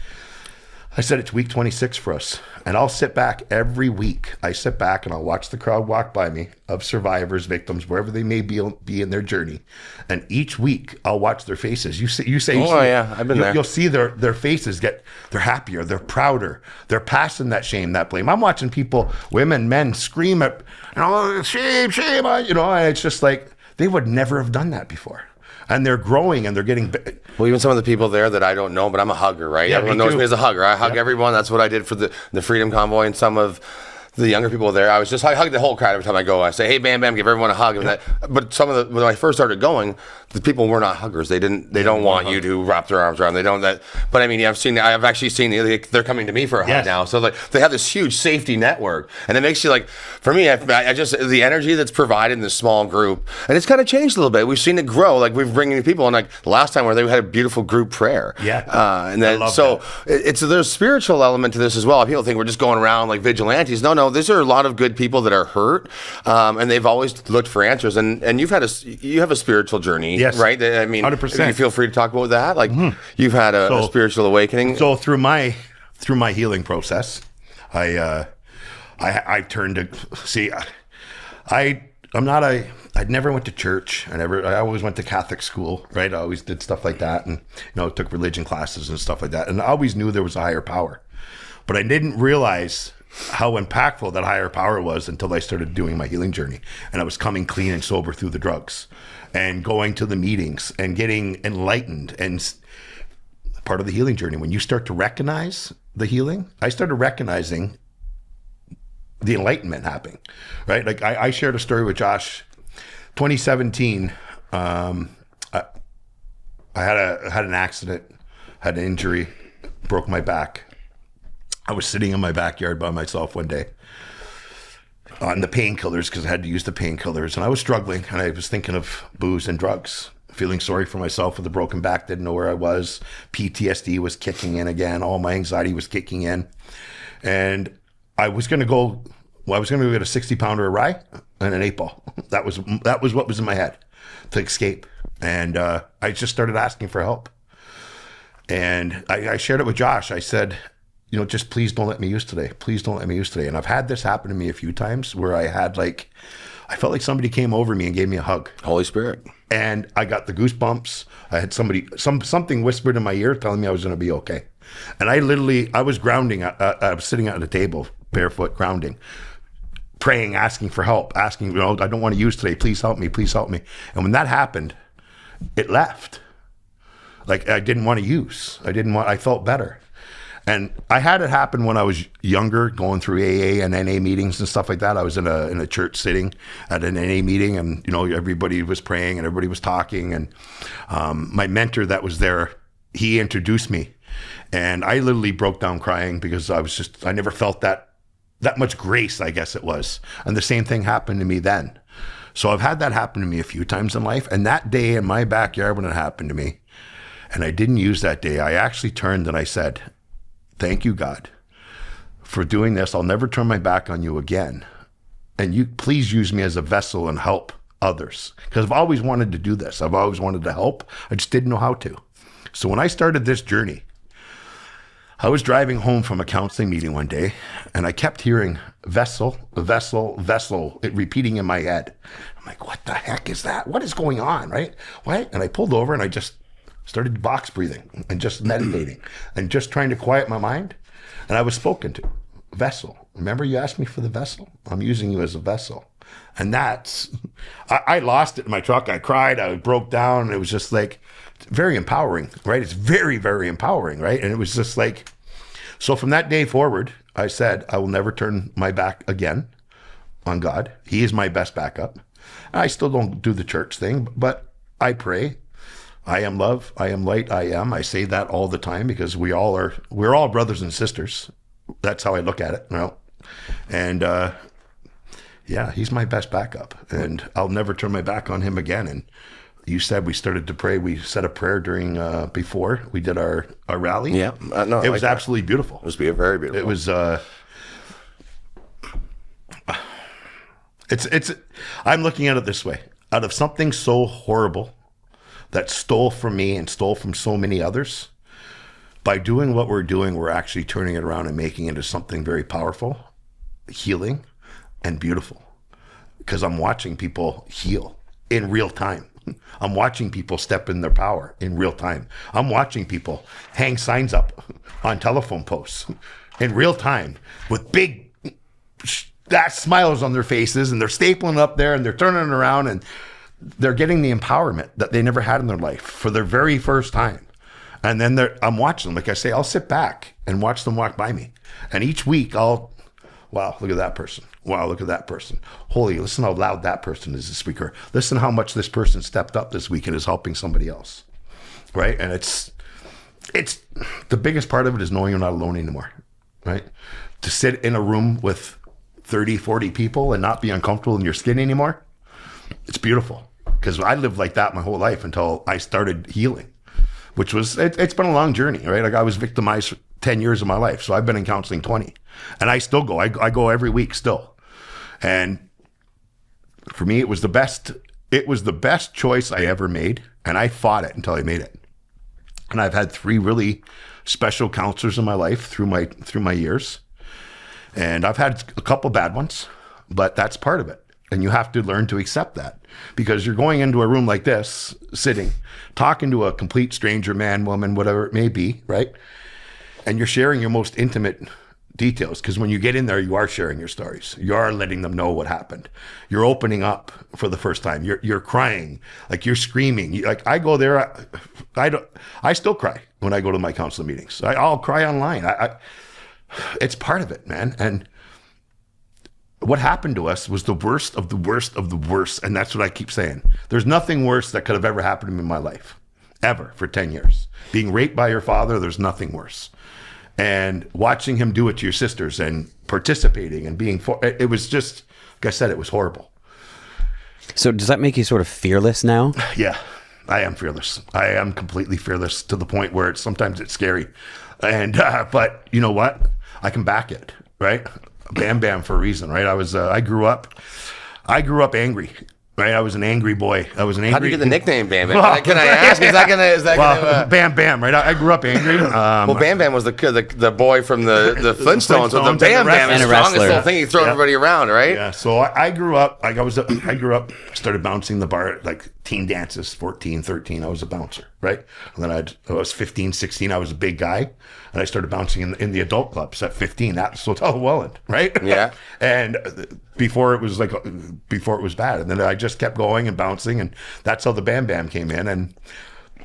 I said, it's week 26 for us. And I'll sit back every week. I sit back and I'll watch the crowd walk by me of survivors, victims, wherever they may be in their journey. And each week I'll watch their faces. You say, Oh, yeah, I've been there. You'll see their faces they're happier, they're prouder, they're passing that shame, that blame. I'm watching people, women, men scream at, shame, and it's just like, they would never have done that before. And they're growing and they're getting. Well, even some of the people there that I don't know, but I'm a hugger, right? Yeah, Everyone me knows too. me as a hugger. I hug everyone. That's what I did for the Freedom Convoy and some of the younger people there. I hug the whole crowd every time I go. I say, "Hey, Bam Bam," give everyone a hug. And but when I first started going, the people were not huggers. They don't want you to wrap their arms around. They don't that. But I mean, I've actually seen they're coming to me for a hug Yes. now. So like they have this huge safety network, and it makes you like. For me, I just the energy that's provided in this small group, and it's kind of changed a little bit. We've seen it grow. Like we've bringing people, and like the last time where they had a beautiful group prayer. Yeah. And then love so there's a spiritual element to this as well. People think we're just going around like vigilantes. No, these are a lot of good people that are hurt, and they've always looked for answers. And you have a spiritual journey, Yes. right? I mean, 100%. You feel free to talk about that. Like you've had a spiritual awakening. So through my healing process, I turned to see. I never went to church. I always went to Catholic school, right? I always did stuff like that, and took religion classes and stuff like that. And I always knew there was a higher power. But I didn't realize how impactful that higher power was until I started doing my healing journey. And I was coming clean and sober through the drugs and going to the meetings and getting enlightened. And part of the healing journey, when you start to recognize the healing, I started recognizing the enlightenment happening, right? Like I shared a story with Josh, 2017. I had an accident, had an injury, broke my back. I was sitting in my backyard by myself one day on the painkillers because I had to use the painkillers, and I was struggling, and I was thinking of booze and drugs, feeling sorry for myself with a broken back, didn't know where I was. PTSD was kicking in again. All my anxiety was kicking in. And I was going to go get a 60-pounder of rye and an 8-ball. That was what was in my head to escape. And I just started asking for help. And I shared it with Josh. I said, just please don't let me use today. Please don't let me use today. And I've had this happen to me a few times where I felt like somebody came over me and gave me a hug. Holy Spirit. And I got the goosebumps. I had something whispered in my ear telling me I was going to be okay. And I was grounding. I was sitting at a table, barefoot, grounding, praying, asking for help, asking, I don't want to use today. Please help me. Please help me. And when that happened, it left. Like I didn't want to use. I felt better. And I had it happen when I was younger, going through AA and NA meetings and stuff like that. I was in a church sitting at an NA meeting, and everybody was praying and everybody was talking. And my mentor that was there, he introduced me, and I literally broke down crying because I never felt that much grace, I guess it was. And the same thing happened to me then. So I've had that happen to me a few times in life. And that day in my backyard when it happened to me, and I didn't use that day, I actually turned and I said, "Thank you, God, for doing this. I'll never turn my back on you again. And you please use me as a vessel and help others." Because I've always wanted to do this. I've always wanted to help. I just didn't know how to. So when I started this journey, I was driving home from a counseling meeting one day, and I kept hearing vessel, vessel, vessel, it repeating in my head. I'm like, what the heck is that? What is going on, right? What? And I pulled over and I just started box breathing and just meditating and just trying to quiet my mind. And I was spoken to. Vessel. Remember you asked me for the vessel? I'm using you as a vessel. And I lost it in my truck. I cried. I broke down. And it was just like very empowering, right? It's very, very empowering, right? And it was just like, so from that day forward, I said, I will never turn my back again on God. He is my best backup. I still don't do the church thing, but I pray. I am love. I am light. I am. I say that all the time because we're all brothers and sisters. That's how I look at it. And yeah, he's my best backup, and I'll never turn my back on him again. And you said we started to pray. We said a prayer during before we did our rally. Yeah, no, it was absolutely beautiful. It was very beautiful. It was. It's. I'm looking at it this way: out of something so horrible that stole from me and stole from so many others, by doing what we're doing, we're actually turning it around and making it into something very powerful, healing, and beautiful. Because I'm watching people heal in real time. I'm watching people step in their power in real time. I'm watching people hang signs up on telephone posts in real time with big smiles on their faces, and they're stapling up there and they're turning it around, and they're getting the empowerment that they never had in their life for their very first time. And then I'm watching them. Like I say, I'll sit back and watch them walk by me. And each week wow, look at that person. Wow, look at that person. Holy, listen how loud that person is, the speaker. Listen how much this person stepped up this week and is helping somebody else. Right? And it's the biggest part of it is knowing you're not alone anymore. Right? To sit in a room with 30, 40 people and not be uncomfortable in your skin anymore. It's beautiful. Because I lived like that my whole life until I started healing, which was, it's been a long journey, right? Like I was victimized for 10 years of my life. So I've been in counseling 20, and I still go. I go every week still. And for me, it was the best choice I ever made. And I fought it until I made it. And I've had 3 really special counselors in my life through my years. And I've had a couple bad ones, but that's part of it. And you have to learn to accept that, because you're going into a room like this, sitting, talking to a complete stranger, man, woman, whatever it may be, right? And you're sharing your most intimate details, because when you get in there, you are sharing your stories. You are letting them know what happened. You're opening up for the first time. You're crying, like you're screaming. Like I go there, I still cry when I go to my counseling meetings. I'll cry online. It's part of it, man. And what happened to us was the worst of the worst of the worst. And that's what I keep saying. There's nothing worse that could have ever happened to me in my life, ever, for 10 years. Being raped by your father, there's nothing worse. And watching him do it to your sisters and participating and being it was just, like I said, it was horrible. So does that make you sort of fearless now? Yeah, I am fearless. I am completely fearless to the point where sometimes it's scary. And, but you know what? I can back it, right? Bam Bam for a reason, right? I grew up angry. Right, I was an angry boy. I was an angry. How did you get the nickname Bam Bam? Can I ask? Is that gonna? Bam Bam, right? I grew up angry. Well, Bam Bam was the boy from the Flintstones. So the Bam Bam is and the a strongest wrestler. little thing. He throw everybody around, right? Yeah. So I grew up. Like I grew up. Started bouncing the bar at like teen dances. 14, 13. I was a bouncer, right? And then I was 15, 16. I was a big guy, and I started bouncing in the adult clubs at 15. That's Hotel Welland, right? Yeah. And before it was bad, and then I just kept going and bouncing, and that's how the Bam Bam came in, and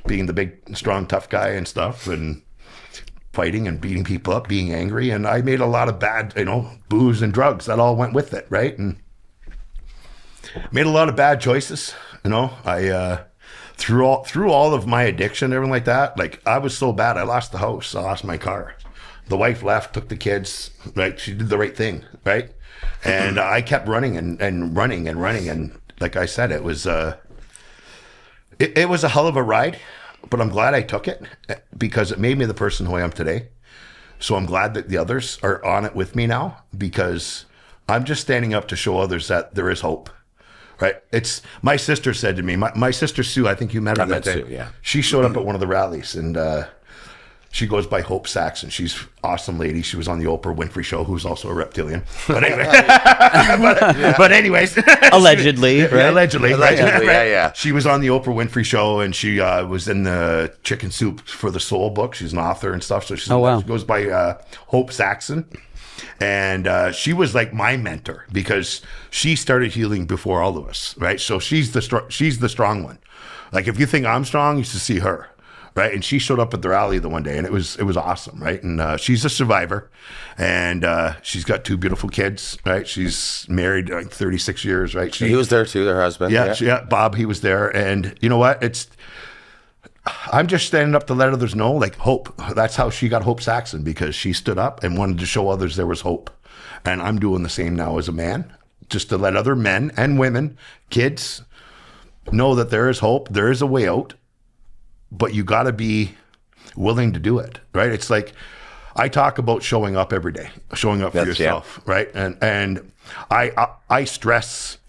being the big, strong, tough guy and stuff, and fighting and beating people up, being angry, and I made a lot of bad, booze and drugs that all went with it, right? And made a lot of bad choices. I through all of my addiction and everything like that, like I was so bad, I lost the house, I lost my car, the wife left, took the kids, right? She did the right thing, right? And I kept running and running and running, and like I said, it was it was a hell of a ride, but I'm glad I took it because it made me the person who I am today. So I'm glad that the others are on it with me now, because I'm just standing up to show others that there is hope. Right. It's my sister said to me, my sister Sue, I think you met her that day. Sue, yeah. She showed up at one of the rallies, and she goes by Hope Saxon. She's an awesome lady. She was on the Oprah Winfrey Show, who's also a reptilian. But anyway, but anyways, Allegedly, right? Yeah, allegedly, yeah. She was on the Oprah Winfrey Show, and she was in the Chicken Soup for the Soul book. She's an author and stuff. So she goes by Hope Saxon. And she was like my mentor because she started healing before all of us, right? So she's the strong one. Like if you think I'm strong, you should see her, right? And she showed up at the rally the one day, and it was awesome, right? And she's a survivor, and she's got 2 beautiful kids, right? She's married like 36 years, right? He was there too, her husband. Yeah, Bob, he was there, and you know what? I'm just standing up to let others know, like hope. That's how she got Hope Saxon, because she stood up and wanted to show others there was hope. And I'm doing the same now as a man, just to let other men and women, kids, know that there is hope, there is a way out, but you got to be willing to do it, right? It's like I talk about showing up every day, showing up for yourself, right? And I stress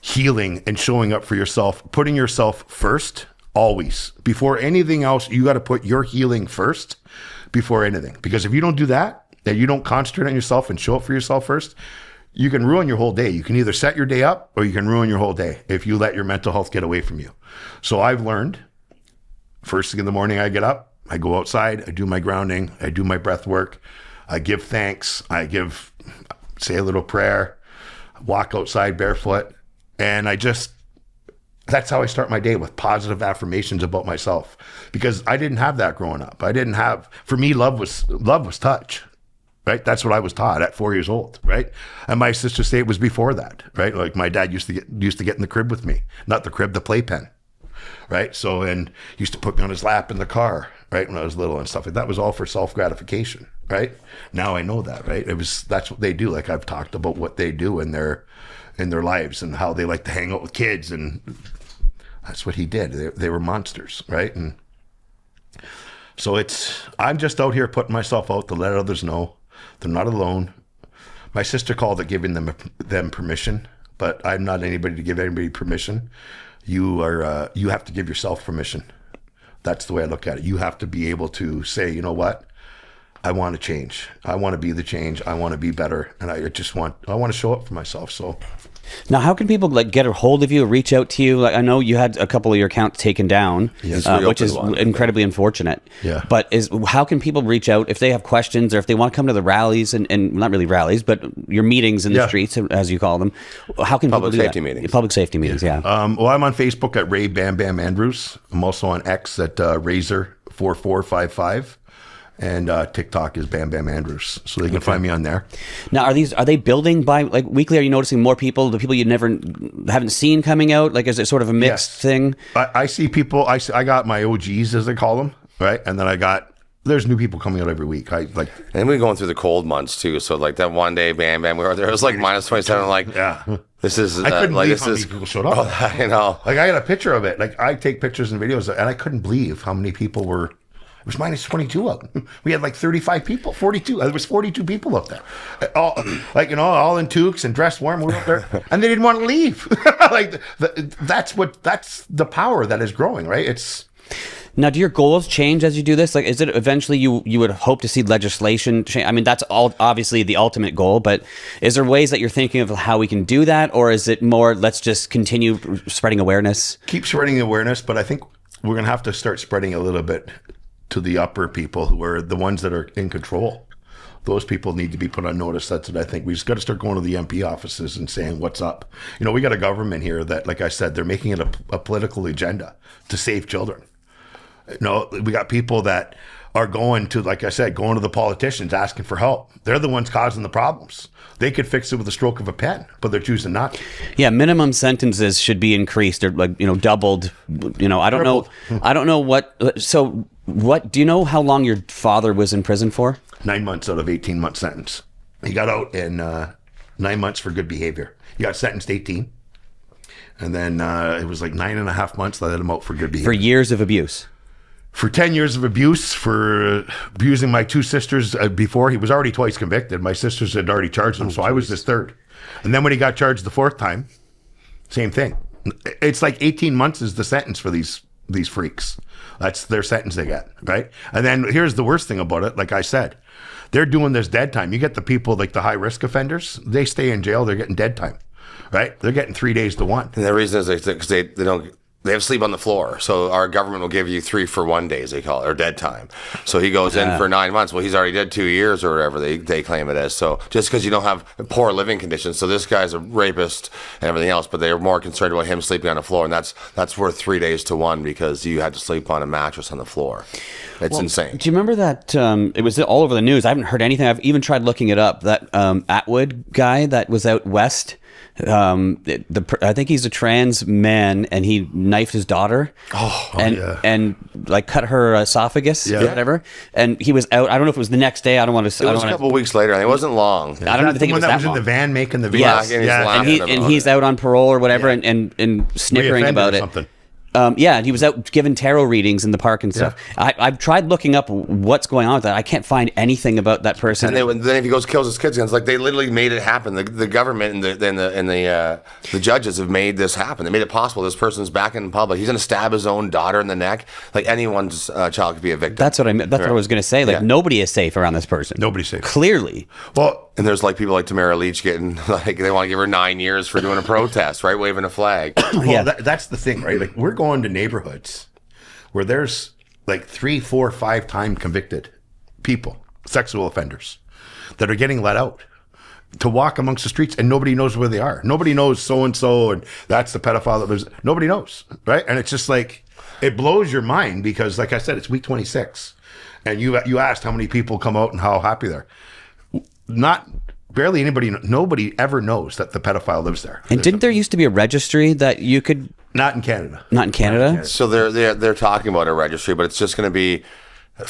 healing and showing up for yourself, putting yourself first. Always. Before anything else, you got to put your healing first before anything. Because if you don't do that, and you don't concentrate on yourself and show up for yourself first, you can ruin your whole day. You can either set your day up or you can ruin your whole day if you let your mental health get away from you. So I've learned, first thing in the morning I get up, I go outside, I do my grounding, I do my breath work, I give thanks, say a little prayer, walk outside barefoot, and that's how I start my day, with positive affirmations about myself, because I didn't have that growing up. For me, love was touch, right? That's what I was taught at 4 years old, right? And my sister say it was before that, right? Like my dad used to get in the crib with me, not the crib, the playpen, right? So, and used to put me on his lap in the car, right? When I was little and stuff like that. Was all for self-gratification, right? Now I know that, right? That's what they do. Like I've talked about what they do in their lives and how they like to hang out with kids, and that's what he did. They were monsters, right? And so I'm just out here putting myself out to let others know they're not alone. My sister called it giving them permission, but I'm not anybody to give anybody permission. You have to give yourself permission. That's the way I look at it. You have to be able to say, you know what? I want to change. I want to be the change. I want to be better. And I want to show up for myself. So Now, how can people like get a hold of you, reach out to you? Like, I know you had a couple of your accounts taken down, Yes. which is Reopened one. incredibly unfortunate. Yeah. But how can people reach out if they have questions or if they want to come to the rallies and not really rallies, but your meetings in the Yeah. streets, as you call them? How can Public people do safety that? meetings. Public safety meetings, yeah. Well, I'm on Facebook at Ray Bam Bam Andrews. I'm also on X at Razor4455. And TikTok is Bam Bam Andrews. So they can find me on there. Now, are they building by like weekly? Are you noticing more people, the people you haven't seen coming out? Like, is it sort of a mixed Yes. thing? I see people. I got my OGs, as they call them, right? And then there's new people coming out every week. And we're going through the cold months too. So like that one day, Bam Bam, we were there. It was like minus 27. I'm like, Yeah. this is I couldn't like believe this how is. many people showed up. Oh, I know. Like I got a picture of it. Like I take pictures and videos, and I couldn't believe how many people were. It was minus 22 out. We had like 35 people, 42. There was 42 people up there, all all in toques and dressed warm. We were up there, and they didn't want to leave. Like that's the power that is growing, right? It's. Now, do your goals change as you do this? Like, is it eventually you would hope to see legislation change? I mean, that's all obviously the ultimate goal, but is there ways that you're thinking of how we can do that? Or is it more, let's just continue spreading awareness? Keep spreading awareness, but I think we're going to have to start spreading a little bit to the upper people who are the ones that are in control. Those people need to be put on notice. That's what I think. We just got to start going to the MP offices and saying, what's up? We got a government here that, like I said, they're making it a political agenda to save children. We got people that are going to, like I said, going to the politicians asking for help. They're the ones causing the problems. They could fix it with a stroke of a pen, but they're choosing not to. Yeah, minimum sentences should be increased or doubled. I don't know. I don't know what. So what do you know? How long your father was in prison for? 9 months out of 18-month sentence. He got out in 9 months for good behavior. He got sentenced 18, and then it was like 9.5 months that let him out for good behavior. For years of abuse. For 10 years of abuse, for abusing my two sisters before. He was already twice convicted. My sisters had already charged him, so I was his third. And then when he got charged the fourth time, same thing. It's like 18 months is the sentence for these freaks. That's their sentence they get, right? And then here's the worst thing about it. Like I said, they're doing this dead time. You get the people like the high-risk offenders, they stay in jail, they're getting dead time, right? They're getting 3 days to 1. And the reason is because they don't. They have sleep on the floor, so our government will give you 3 for 1 days, they call it, or dead time. So he goes in for 9 months. Well, he's already dead 2 years or whatever they claim it as. So just because you don't have poor living conditions, so this guy's a rapist and everything else, but they're more concerned about him sleeping on the floor, and that's worth 3 days to 1 because you had to sleep on a mattress on the floor. It's insane. Do you remember that? It was all over the news. I haven't heard anything. I've even tried looking it up. That Atwood guy that was out west. I think he's a trans man, and he knifed his daughter, and like cut her esophagus or whatever. And he was out. I don't know if it was the next day. I don't want to. It was a couple of weeks later, and it wasn't long. I don't even think it was that that was in long. the van making the video. Yes. and he's laughing and about he's it. out on parole or whatever, and snickering Reoffended about or it. something. And he was out giving tarot readings in the park and stuff. I've tried looking up what's going on with that. I can't find anything about that person. And then if he goes kills his kids, it's like they literally made it happen. The government and the judges have made this happen. They made it possible. This person's back in public. He's going to stab his own daughter in the neck. Like anyone's child could be a victim. That's what I meant. That's what I was going to say. Like nobody is safe around this person. Nobody's safe. Clearly. Well, And there's like people like Tamara Leach getting like they want to give her 9 years for doing a protest, right, waving a flag. Well, that's the thing, right? Like we're going to neighborhoods where there's like 3, 4, 5 time convicted people, sexual offenders, that are getting let out to walk amongst the streets, and nobody knows where they are. Nobody knows so and so, and that's the pedophile that lives. Nobody knows, right? And it's just like it blows your mind because, like I said, it's week 26, and you asked how many people come out and how happy they're. Barely anybody, nobody ever knows that the pedophile lives there. And didn't there used to be a registry that you could? Not in Canada. Not in Canada. So they're talking about a registry, but it's just going to be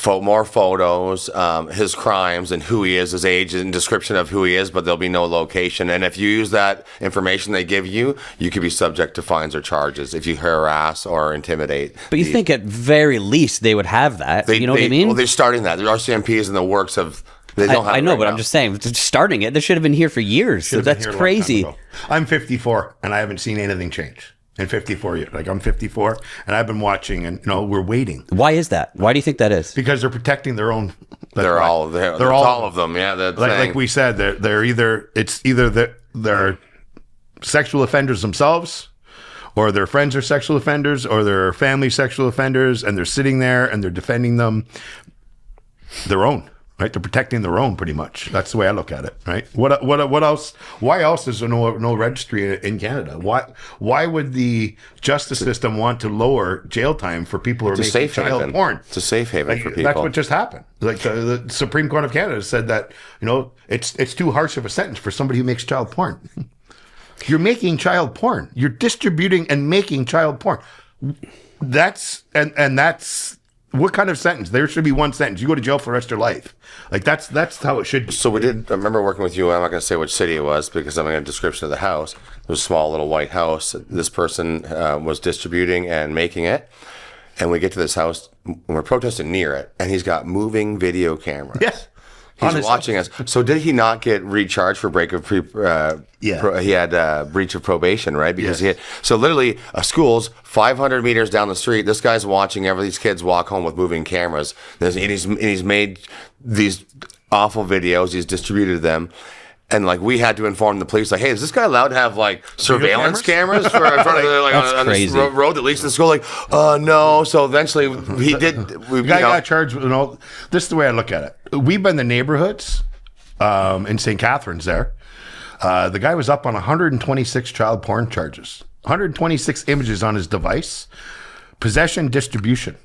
more photos, his crimes and who he is, his age and description of who he is, but there'll be no location. And if you use that information they give you, you could be subject to fines or charges if you harass or intimidate. But you think at very least they would have that. You know what I mean? Well, they're starting that. The RCMP is in the works of. They don't have I it know, right but now. I'm just saying, starting it. They should have been here for years. So Should've been that's here a long crazy. time ago. I'm 54 and I haven't seen anything change in 54 years. Like I'm 54 and I've been watching, and we're waiting Why is that? Why do you think that is? because they're protecting their own. They're all of them. Yeah, like we said. They're either they're sexual offenders themselves, or their friends are sexual offenders, or their family sexual offenders, and they're sitting there and they're defending them, their own, right? They're protecting their own, pretty much. That's the way I look at it, right? What else? Why else is there no registry in Canada? Why would the justice system want to lower jail time for people who are making safe child haven. porn? It's a safe haven Like, for people. that's what just happened. Like the Supreme Court of Canada said that, you know, it's too harsh of a sentence for somebody who makes child porn. You're making child porn. You're distributing and making child porn. That's what kind of sentence? There should be one sentence. You go to jail for the rest of your life. Like that's how it should be. So we did. I remember working with you. I'm not going to say which city it was because I'm going to description of the house. It was a small little white house. This person was distributing and making it. And we get to this house, and we're protesting near it, and he's got moving video cameras. Yes. He's Honest. watching us. So did he not get recharged for break of he had breach of probation, right? Because Yes. so literally a school's 500 meters down the street. This guy's watching every these kids walk home with moving cameras. And he's made these awful videos. He's distributed them. And like we had to inform the police, like, hey, is this guy allowed to have like surveillance cameras for in front of the, like on this crazy. road that leads to the school? Like, no. So eventually he did. The guy got charged with, this is the way I look at it. We've been in the neighborhoods in St. Catharines there. The guy was up on 126 child porn charges, 126 images on his device, possession, distribution.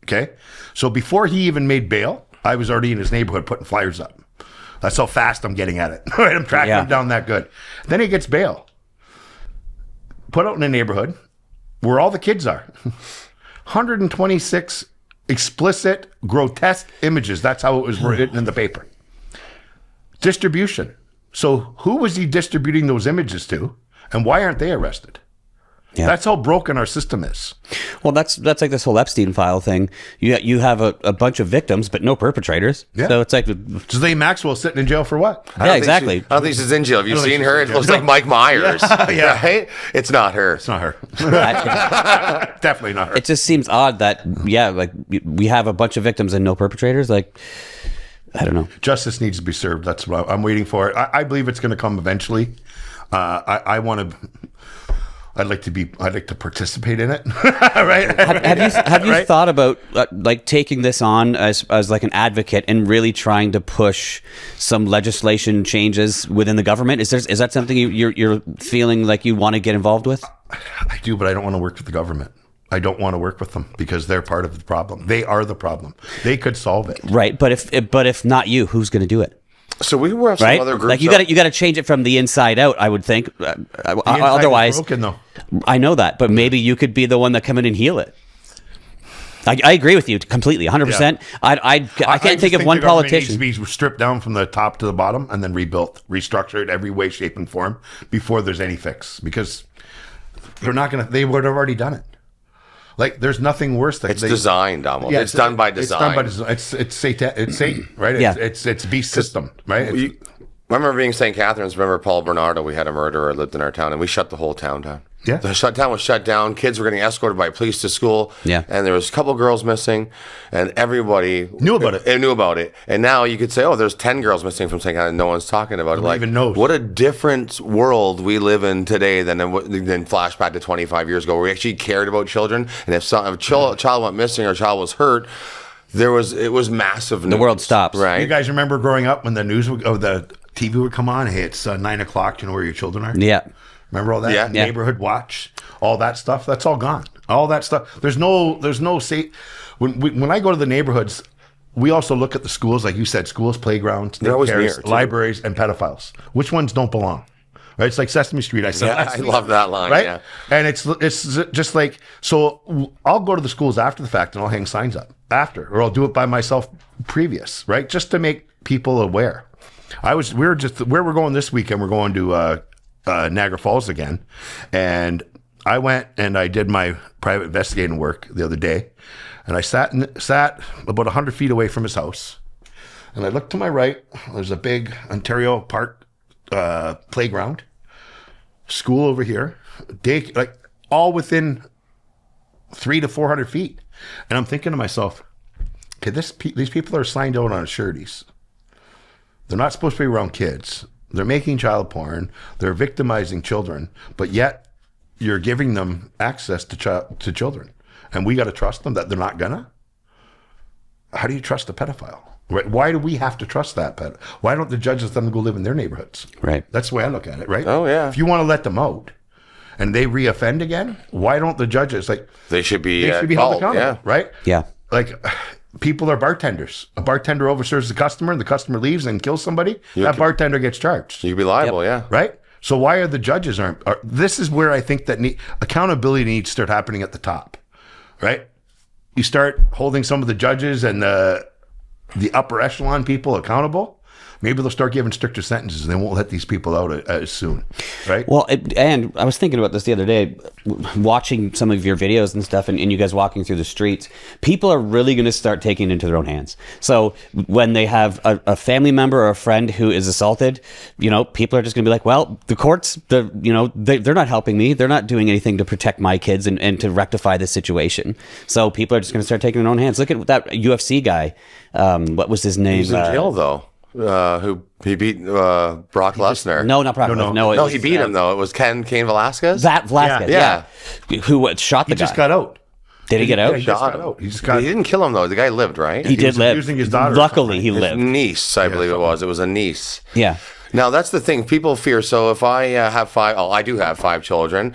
Okay. So before he even made bail, I was already in his neighborhood putting flyers up. That's how fast I'm getting at it. Right? I'm tracking him down that good. Then he gets bail. Put out in the neighborhood where all the kids are. 126 explicit, grotesque images. That's how it was written in the paper. Distribution. So who was he distributing those images to? And why aren't they arrested? Yeah. That's how broken our system is. Well, that's like this whole Epstein file thing. You have a bunch of victims, but no perpetrators. Yeah. So it's like, Ghislaine Maxwell sitting in jail for what? yeah, exactly. I don't think she's in jail. Have you don't think seen she's her? in It jail. looks like Mike Myers. Yeah. Right? It's not her. It's not her. I- Definitely not her. it just seems odd that like we have a bunch of victims and no perpetrators. Like, I don't know. Justice needs to be served. That's what I'm waiting for. I believe it's going to come eventually. I want to. I'd like to participate in it. Right? Have you Right? thought about like taking this on as like an advocate and really trying to push some legislation changes within the government? Is that something you're feeling like you want to get involved with? I do, but I don't want to work with the government. I don't want to work with them because they're part of the problem. They are the problem. They could solve it. Right, but if not you, who's going to do it? So we were some Right, other groups. like you got to change it from the inside out. I would think. The inside is Otherwise, broken though. I know that, but maybe you could be the one that come in and heal it. I agree with you completely, 100%. I can't just think of one the government politician. needs to be stripped down from the top to the bottom and then rebuilt, restructured every way, shape, and form before there's any fix. Because they're not gonna. They would have already done it. Like there's nothing worse than It's designed almost. It's done by design. It's done by design. It's Satan. It's Satan, right? Yeah. It's beast system, right? I remember being St. Catharines. Remember Paul Bernardo? We had a murderer lived in our town, and we shut the whole town down. Yeah. The town was shut down. Kids were getting escorted by police to school. Yeah. And there was a couple girls missing, and everybody Knew about it. Knew about it. And now you could say, "Oh, there's 10 girls missing from St. Catharines. No one's talking about it." Nobody even knows. What a different world we live in today than flashback to 25 years ago, where we actually cared about children. And if a child went missing or a child was hurt, it was massive. The world stops. Right. You guys remember growing up when the the TV would come on? Hey, it's 9 o'clock. You know where your children are? Yeah. Remember all that? Yeah. Yeah. Neighborhood watch, all that stuff. That's all gone. All that stuff. There's no say. When I go to the neighborhoods, we also look at the schools, like you said, schools, playgrounds, They're always daycares, near, too. libraries, and pedophiles. Which ones don't belong? Right? It's like Sesame Street. I said, Yeah, last I week, love that line. right? Yeah. And it's just like, so I'll go to the schools after the fact and I'll hang signs up after, or I'll do it by myself previous, right? Just to make people aware. Where we're going this weekend, we're going to Niagara Falls again. And I went and I did my private investigating work the other day. And I sat about 100 feet away from his house. And I looked to my right. There's a big Ontario Park playground. School over here. Like all within 300 to 400 feet. And I'm thinking to myself, okay, these people are signed out on sureties. They're not supposed to be around kids. They're making child porn. They're victimizing children, but yet you're giving them access to children. And we got to trust them that they're not gonna? How do you trust a pedophile? Right? Why do we have to trust that pet? Why don't the judges let them go live in their neighborhoods? Right. That's the way I look at it, right? Oh, yeah. If you want to let them out and they reoffend again, why don't the judges, like, They should be, they should be called, held accountable, yeah. right? Yeah. Like, people are bartenders. A bartender overserves the customer, and the customer leaves and kills somebody. That bartender gets charged, You could be liable, yeah. right? So why are the judges aren't? This is where I think that accountability needs to start happening at the top, right? You start holding some of the judges and the upper echelon people accountable. Maybe they'll start giving stricter sentences, and they won't let these people out as soon, right? Well, and I was thinking about this the other day, watching some of your videos and stuff, and you guys walking through the streets. People are really going to start taking it into their own hands. So when they have a family member or a friend who is assaulted, people are just going to be like, well, the courts, they're not helping me. They're not doing anything to protect my kids and to rectify this situation. So people are just going to start taking it in their own hands. Look at that UFC guy. What was his name? He's in jail, though. Who he beat Brock Lesnar. No, not Brock Lesnar. No, he beat him, though. It was Cain Velasquez? That Velasquez, Yeah. Who shot the He guy. just got out. Did he get out? He just Shot got him. out. He just got. He didn't kill him, though. The guy lived, right? He did was live. abusing his daughter or Luckily, something. he lived. Niece, I believe it was. It was a niece. Yeah. Now, that's the thing. People fear. So if I have I do have 5 children.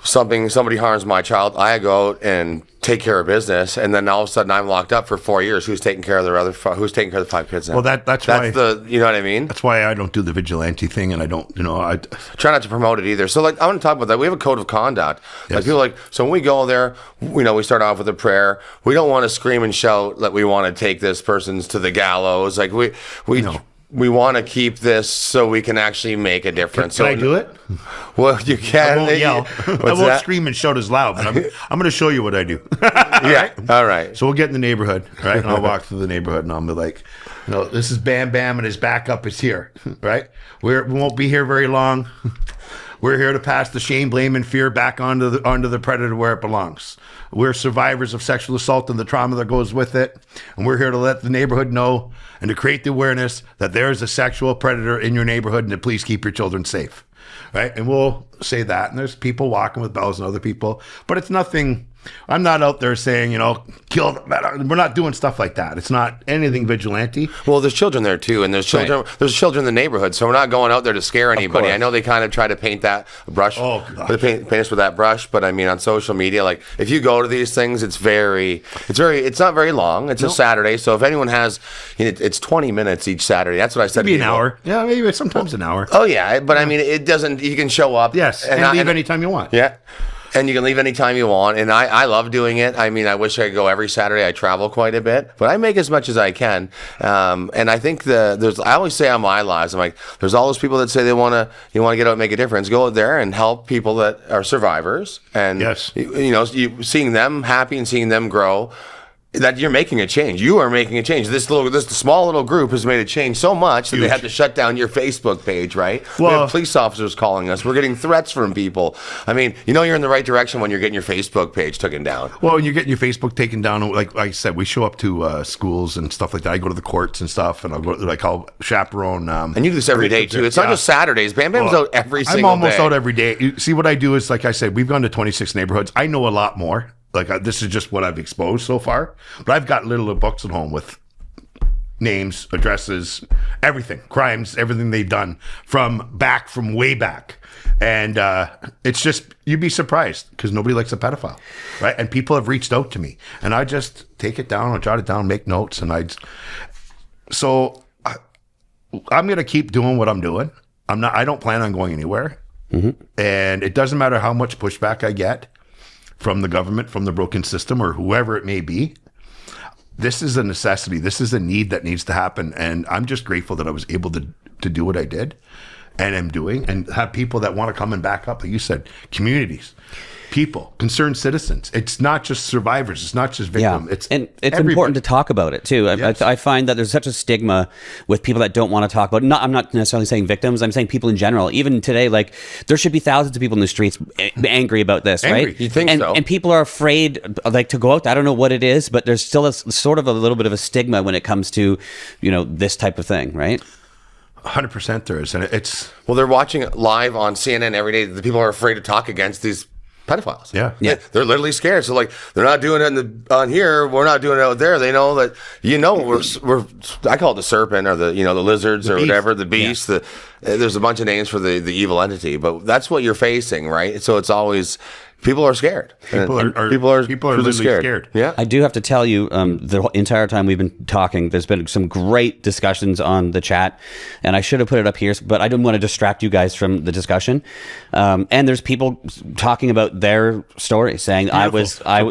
Somebody harms my child, I go out and take care of business, and then all of a sudden I'm locked up for 4 years. Who's taking care of who's taking care of the 5 kids now? Well, that's why- you know what I mean? That's why I don't do the vigilante thing, and I don't, I Try not to promote it either. So, like, I want to talk about that. We have a code of conduct. Like, Yes. people so when we go there, we start off with a prayer. We don't want to scream and shout that we want to take this person's to the gallows. Like, we want to keep this so we can actually make a difference. Can I do it? Well, you can. I won't yell. I What's won't that? scream and shout as loud, but I'm going to show you what I do. Yeah. All right. So we'll get in the neighborhood, right? And I'll walk through the neighborhood, and I'll be like, this is Bam Bam, and his backup is here, right? We won't be here very long. We're here to pass the shame, blame, and fear back onto the predator where it belongs. We're survivors of sexual assault and the trauma that goes with it, and we're here to let the neighborhood know and to create the awareness that there is a sexual predator in your neighborhood, and to please keep your children safe, right? And we'll say that, and there's people walking with bells and other people, but it's nothing. I'm not out there saying, kill them. We're not doing stuff like that. It's not anything vigilante. Well, there's children there too, and there's children. Right. There's children in the neighborhood, so we're not going out there to scare anybody. course. I know they kind of try to paint that brush, Oh, gosh. paint us with that brush. But I mean, on social media, like if you go to these things, it's not very long. It's a Saturday, so if anyone has, it's 20 minutes each Saturday. That's what I said. Maybe to an people. hour. Yeah, maybe sometimes an hour. Oh yeah, but I mean, it doesn't. You can show up. Yes, and leave anytime you want. Yeah. And you can leave anytime you want. And I love doing it. I mean, I wish I could go every Saturday. I travel quite a bit, but I make as much as I can. And I think I always say on my lives, I'm like, there's all those people that say you want to get out and make a difference. Go out there and help people that are survivors. And, Yes. seeing them happy and seeing them grow, that you're making a change. You are making a change. This small little group has made a change so much that they Huge. had to shut down your Facebook page, right? We Well- have police officers calling us. We're getting threats from people. I mean, you're in the right direction when you're getting your Facebook page taken down. Well, when you're getting your Facebook taken down, like I said, we show up to schools and stuff like that. I go to the courts and stuff, and I'll chaperone. And you do this every day too. It's not just Saturdays. Bam Bam's Well, out every single I'm almost day. out every day. You see, what I do is, like I said, we've gone to 26 neighborhoods. I know a lot more. This is just what I've exposed so far. But I've got little books at home with names, addresses, everything, crimes, everything they've done from way back. And it's just, you'd be surprised because nobody likes a pedophile, right? And people have reached out to me, and I just take it down, I jot it down, make notes, and I'm going to keep doing what I'm doing. I don't plan on going anywhere. And it doesn't matter how much pushback I get from the government, from the broken system, or whoever it may be. This is a necessity. This is a need that needs to happen. And I'm just grateful that I was able to do what I did and am doing, and have people that want to come and back up. Like you said, communities, people, concerned citizens. It's not just survivors. It's not just victims. It's and it's everybody. important to talk about it too. Yes. I find that there's such a stigma with people that don't want to talk about it. I'm not necessarily saying victims. I'm saying people in general. Even today, like there should be thousands of people in the streets angry about this, Angry. right? You think and, so? And people are afraid, like, to go out. I don't know what it is, but there's still sort of a little bit of a stigma when it comes to, this type of thing, right? 100% there is. And it's, Well, they're watching it live on CNN every day. The people are afraid to talk against these pedophiles. Yeah. They're literally scared. So like, they're not doing it on here. We're not doing it out there. They know that, we're I call it the serpent or the lizards or beast. whatever, the beast. There's a bunch of names for the evil entity, but that's what you're facing, right? So it's always, people are scared. People are truly literally scared. Yeah. I do have to tell you, the entire time we've been talking, there's been some great discussions on the chat, and I should have put it up here, but I didn't want to distract you guys from the discussion. And there's people talking about their stories, saying,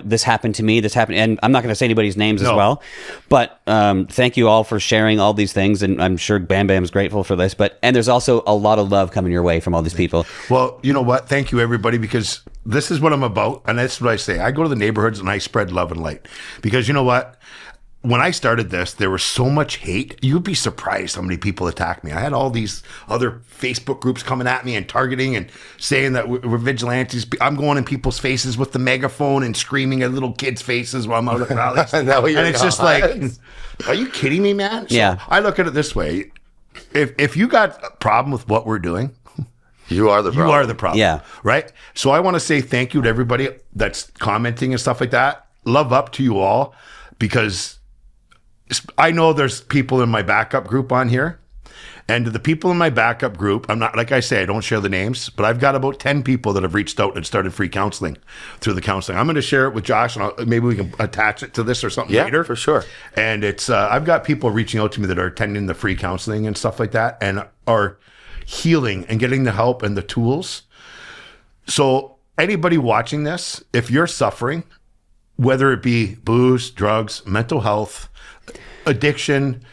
this happened to me, this happened, and I'm not going to say anybody's names as well, but thank you all for sharing all these things, and I'm sure Bam Bam's grateful for this, and there's also a lot of love coming your way from all these people. Well, you know what? Thank you, everybody, because this is what I'm about, and that's what I say. I go to the neighborhoods and I spread love and light. Because you know what? When I started this, there was so much hate. You'd be surprised how many people attacked me. I had all these other Facebook groups coming at me and targeting and saying that we're vigilantes. I'm going in people's faces with the megaphone and screaming at little kids' faces while I'm out at rallies. And it's just like, are you kidding me, man? So Yeah. I look at it this way. If you got a problem with what we're doing, You are the problem. you are the problem. Yeah. Right? So I want to say thank you to everybody that's commenting and stuff like that. Love up to you all, because I know there's people in my backup group on here. And to the people in my backup group, I'm not, like I say, I don't share the names, but I've got about 10 people that have reached out and started free counseling through the counseling. I'm going to share it with Josh, and maybe we can attach it to this or something Yeah, later. for sure. And it's, I've got people reaching out to me that are attending the free counseling and stuff like that, and are healing and getting the help and the tools. So anybody watching this, if you're suffering, whether it be booze, drugs, mental health, addiction,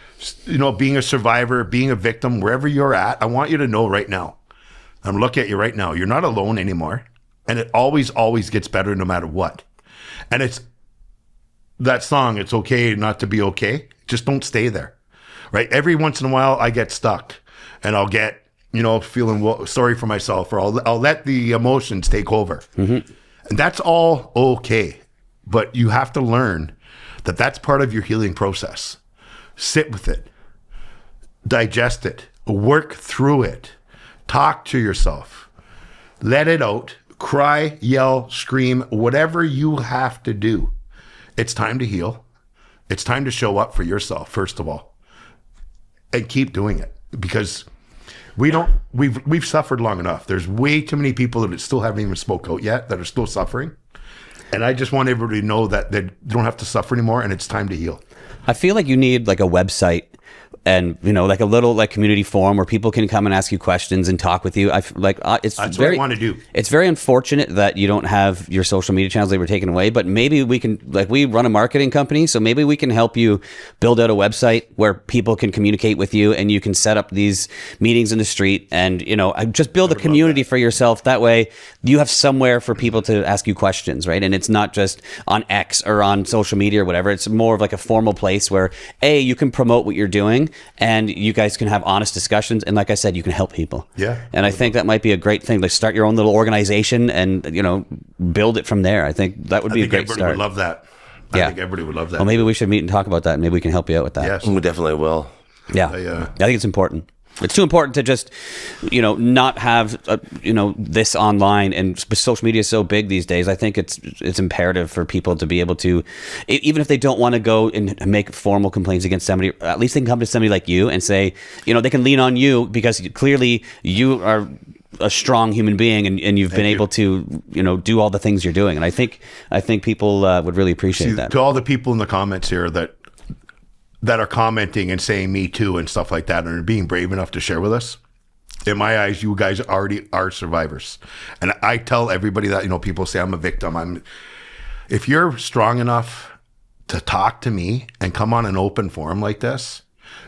being a survivor, being a victim, wherever you're at, I want you to know right now, I'm looking at you right now, you're not alone anymore. And it always, always gets better no matter what. And it's that song, it's okay not to be okay. Just don't stay there, right? Every once in a while I get stuck and I'll get, feeling sorry for myself, or I'll let the emotions take over. Mm-hmm. And that's all okay. But you have to learn that that's part of your healing process. Sit with it, digest it, work through it, talk to yourself, let it out, cry, yell, scream, whatever you have to do. It's time to heal. It's time to show up for yourself, first of all, and keep doing it, because we've suffered long enough. There's way too many people that still haven't even spoke out yet, that are still suffering. And I just want everybody to know that they don't have to suffer anymore, and it's time to heal. I feel like you need like a website and like a little like community forum where people can come and ask you questions and talk with you. It's That's what I want to do. It's very unfortunate that you don't have your social media channels that were taken away, but maybe we can, we run a marketing company, so maybe we can help you build out a website where people can communicate with you, and you can set up these meetings in the street and just build a community for yourself. That way you have somewhere for people to ask you questions, right? And it's not just on X or on social media or whatever. It's more of like a formal place where you can promote what you're doing, and you guys can have honest discussions, and like I said, you can help people. Yeah. And I think that might be a great thing. Like, start your own little organization and build it from there. I think that would be a great everybody start. would love that. Yeah. I think everybody would love that. Well, maybe we should meet and talk about that, and maybe we can help you out with that. Yes. We definitely will. Yeah. I think it's important. It's too important to just, not have, this online, and social media is so big these days. I think it's imperative for people to be able to, even if they don't want to go and make formal complaints against somebody, at least they can come to somebody like you and say, they can lean on you, because clearly you are a strong human being, and you've been able to, do all the things you're doing. And I think people would really appreciate that. To all the people in the comments here that are commenting and saying me too and stuff like that, and are being brave enough to share with us, in my eyes, you guys already are survivors. And I tell everybody that, people say I'm a victim. If you're strong enough to talk to me and come on an open forum like this,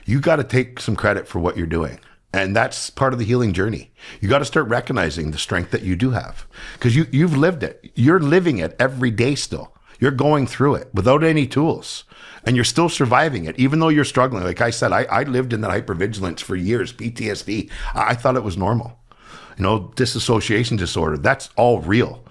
you got to take some credit for what you're doing. And that's part of the healing journey. You got to start recognizing the strength that you do have, because you've lived it. You're living it every day still. You're going through it without any tools, and you're still surviving it, even though you're struggling. Like I said, I lived in that hypervigilance for years, PTSD. I thought it was normal. Dissociation disorder, that's all real.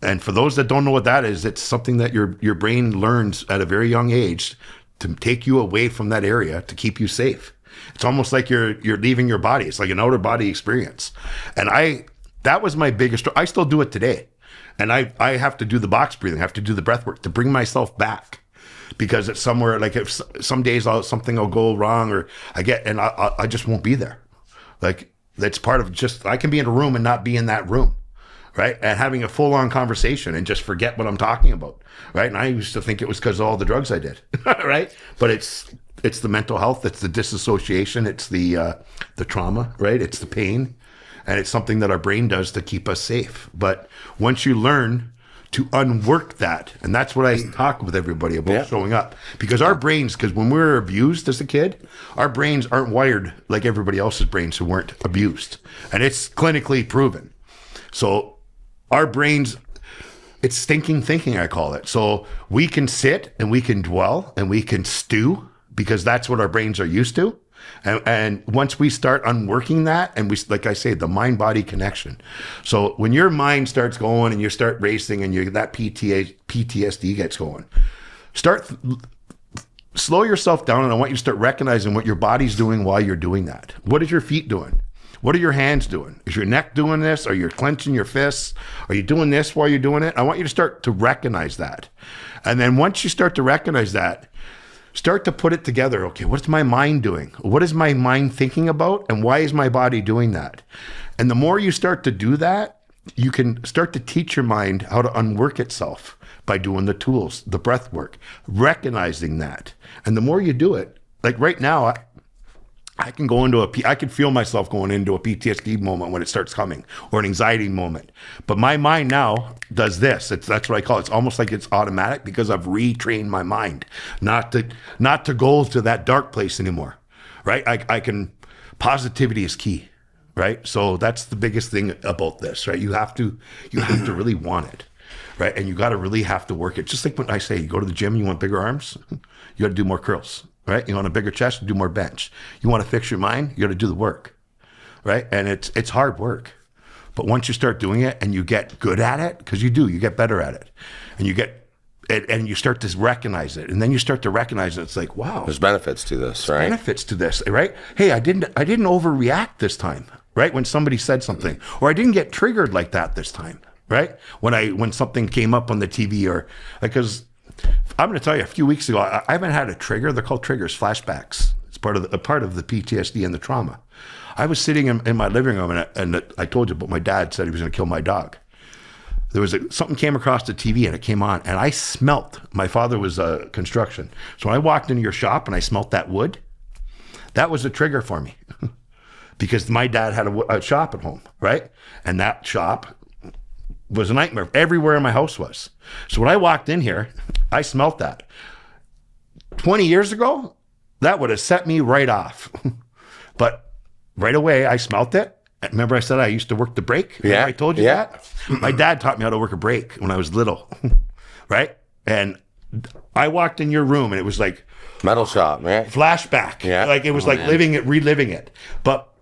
And for those that don't know what that is, it's something that your brain learns at a very young age to take you away from that area to keep you safe. It's almost like you're leaving your body. It's like an outer body experience. And that was my biggest, I still do it today. And I have to do the box breathing. I have to do the breath work to bring myself back, because it's somewhere, like if some days something will go wrong, or I just won't be there. Like that's part of just, I can be in a room and not be in that room. Right. And having a full on conversation and just forget what I'm talking about. Right. And I used to think it was because of all the drugs I did. Right. But it's the mental health. It's the disassociation. It's the trauma. Right. It's the pain. And it's something that our brain does to keep us safe. But once you learn to unwork that, and that's what I talk with everybody about, showing up. Because our brains, because when we were abused as a kid, our brains aren't wired like everybody else's brains who weren't abused. And it's clinically proven. So our brains, it's stinking thinking, I call it. So we can sit and we can dwell and we can stew, because that's what our brains are used to. And once we start unworking that, and we, like I say, the mind-body connection. So when your mind starts going and you start racing and that PTSD gets going, slow yourself down, and I want you to start recognizing what your body's doing while you're doing that. What is your feet doing? What are your hands doing? Is your neck doing this? Are you clenching your fists? Are you doing this while you're doing it? I want you to start to recognize that. And then once you start to recognize that, start to put it together. Okay, what's my mind doing? What is my mind thinking about? And why is my body doing that? And the more you start to do that, you can start to teach your mind how to unwork itself by doing the tools, the breath work, recognizing that. And the more you do it, like right now, I can feel myself going into a PTSD moment when it starts coming, or an anxiety moment. But my mind now does this. That's what I call it. It's almost like it's automatic, because I've retrained my mind not to go to that dark place anymore, right? Positivity is key, right? So that's the biggest thing about this, right? You have to really want it, right? And you got to really have to work it. Just like when I say, you go to the gym, you want bigger arms, you got to do more curls. Right? You want a bigger chest, do more bench. You want to fix your mind, you got to do the work, right? And it's hard work. But once you start doing it and you get good at it, because you get better at it, and you start to recognize it, and then you start to recognize it. It's like, wow, There's benefits to this, right? benefits to this, right? Hey, I didn't overreact this time, right? When somebody said something, or I didn't get triggered like that this time, right? When something came up on the TV, or because I'm going to tell you, a few weeks ago, I haven't had a trigger. They're called triggers, flashbacks. It's part of the PTSD and the trauma. I was sitting in my living room, and I told you about my dad said he was going to kill my dog. There was something came across the TV, and it came on, and I smelt. My father was construction, so when I walked into your shop and I smelt that wood, that was a trigger for me, because my dad had a shop at home, right? And that shop was a nightmare. Everywhere in my house was. So when I walked in here, I smelt that. 20 years ago, that would have set me right off. But right away, I smelt it. Remember I said I used to work the brake? Remember I told you that? My dad taught me how to work a brake when I was little, right? And I walked in your room, and it was like Metal shop, right? flashback. Yeah. Like it was like reliving it. But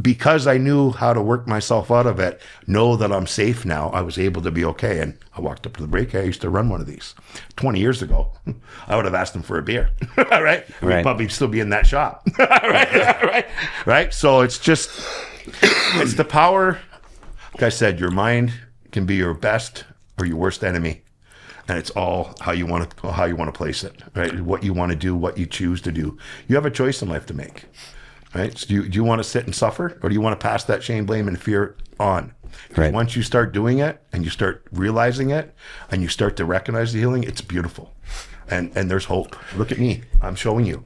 because I knew how to work myself out of it, know that I'm safe now, I was able to be okay. And I walked up to the brake. I used to run one of these 20 years ago. I would have asked him for a beer, right? We'd probably still be in that shop, right? So it's the power. Like I said, your mind can be your best or your worst enemy. And it's all how you want to place it, right? What you want to do, what you choose to do. You have a choice in life to make. Right? So do you want to sit and suffer, or do you want to pass that shame, blame, and fear on? Right. Once you start doing it, and you start realizing it, and you start to recognize the healing, it's beautiful, and there's hope. Look at me, I'm showing you.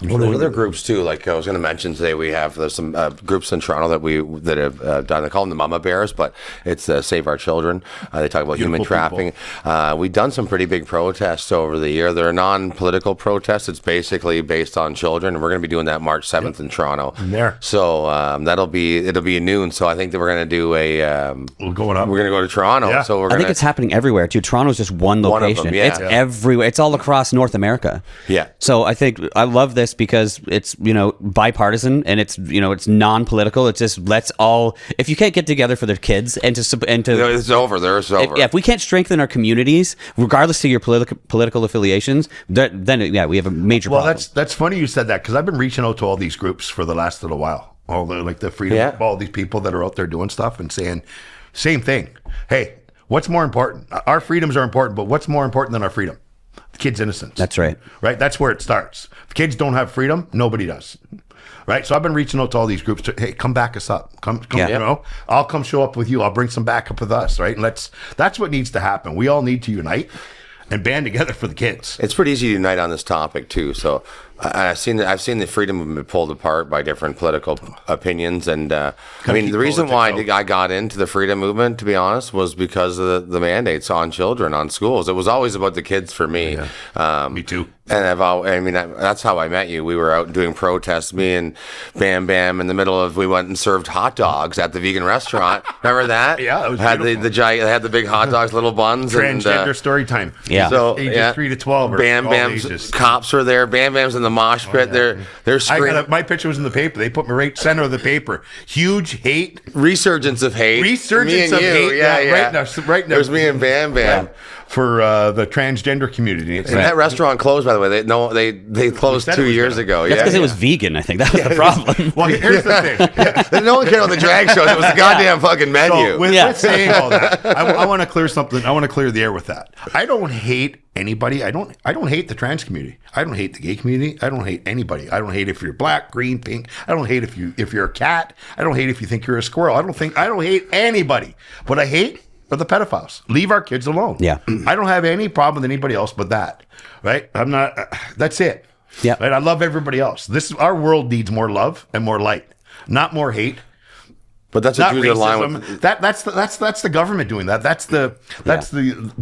Well, there's other groups too. Like I was going to mention today, there's some groups in Toronto that have done. They call them the Mama Bears, but it's Save Our Children. They talk about human trafficking. We've done some pretty big protests over the year. They're non-political protests. It's basically based on children, and we're going to be doing that March 7th in Toronto. So it'll be at noon. So I think that we're going to do we're going to go to Toronto. Yeah. So I think it's happening everywhere too. Toronto's just one location. One of them, It's everywhere. It's all across North America. Yeah. So I love this. this because it's, bipartisan and it's, it's non-political. It's just if you can't get together for their kids and to It's over. It's over. if we can't strengthen our communities, regardless of your political affiliations, then we have a major Well, problem. that's funny you said that because I've been reaching out to all these groups for the last little while. All the freedom, all these people that are out there doing stuff and saying same thing. Hey, what's more important? Our freedoms are important, but what's more important than our freedom? The kid's innocence. That's right. Right? That's where it starts. If kids don't have freedom, nobody does. Right? So I've been reaching out to all these groups to, hey, come back us up. Come, I'll come show up with you. I'll bring some backup with us, right? And that's what needs to happen. We all need to unite and band together for the kids. It's pretty easy to unite on this topic too. So I've seen the freedom movement pulled apart by different political opinions, and the reason why I got into the freedom movement, to be honest, was because of the mandates on children, on schools. It was always about the kids for me. Me too. And that's how I met you. We were out doing protests, me and Bam Bam, in the middle of, we went and served hot dogs at the vegan restaurant. Remember that? Yeah, it was had beautiful. they had the big hot dogs, little buns. Transgender story time. Yeah. So ages 3 to 12. Or Bam all Bam's ages. cops were there. Bam Bam's in the mosh pit. They're screaming. My picture was in the paper. They put me right center of the paper. Huge hate. Resurgence of hate. Resurgence Me and of you. hate. Yeah. Right now. There's me and Bam Bam. For the transgender community. And that restaurant closed, by the way. They closed said it 2 was years gonna- ago. That's Yeah, because it was vegan. I think that was the problem. Well, here's the thing. No one cared about the drag shows. It was the goddamn fucking menu. So with Yeah. saying all that, I want to clear something. I want to clear the air with that. I don't hate anybody. I don't hate the trans community. I don't hate the gay community. I don't hate anybody. I don't hate if you're black, green, pink. I don't hate if you're a cat. I don't hate if you think you're a squirrel. I don't hate anybody. What I hate are the pedophiles. Leave our kids alone. Yeah. I don't have any problem with anybody else but that. Right? I'm not. That's it. Yeah. Right? I love everybody else. Our world needs more love and more light, not more hate. But that's Not what drew the line racism. with. That's the government doing that. That's the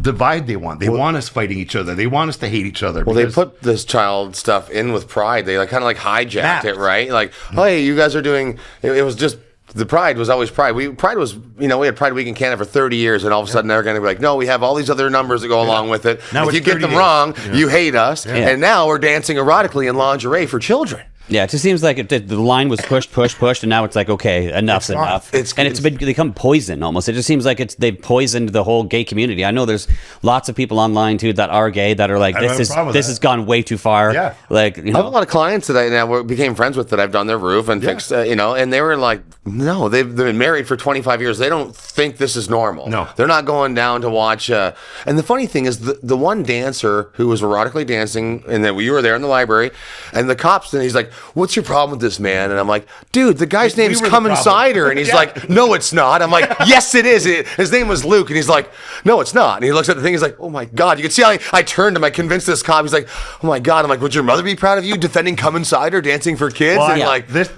divide they want. They want us fighting each other. They want us to hate each other. Well, they because- put this child stuff in with Pride. They kind of hijacked Mapped. it, right? Like, oh, hey, you guys are doing. It was just. The Pride was always Pride. Pride was, we had Pride Week in Canada for 30 years, and all of a sudden they're going to be like, no, we have all these other numbers that go along with it. Now If it's you get 30 them days. wrong, Yeah. you hate us. And now we're dancing erotically in lingerie for children. Yeah, it just seems like the line was pushed, and now it's like, okay, enough's enough. It's become poison almost. It just seems like they've poisoned the whole gay community. I know there's lots of people online too that are gay that are like, I don't have a problem with this that. has gone way too far. Yeah. Like, I have a lot of clients that I now became friends with that I've done their roof and fixed, and they were like, no, they've been married for 25 years. They don't think this is normal. No. They're not going down to watch. And the funny thing is, the one dancer who was erotically dancing, and then you were there in the library, and the cops, and he's like, what's your problem with this man? And I'm like, dude, the guy's We name's were the Come problem. Insider. And he's Yeah. like, no, it's not. I'm like, yes, it is. His name was Luke. And he's like, no, it's not. And he looks at the thing. He's like, oh my God. You can see how I turned him. I convinced this cop. He's like, oh my God. I'm like, would your mother be proud of you defending Come Insider, dancing for kids? Well, and I- like, this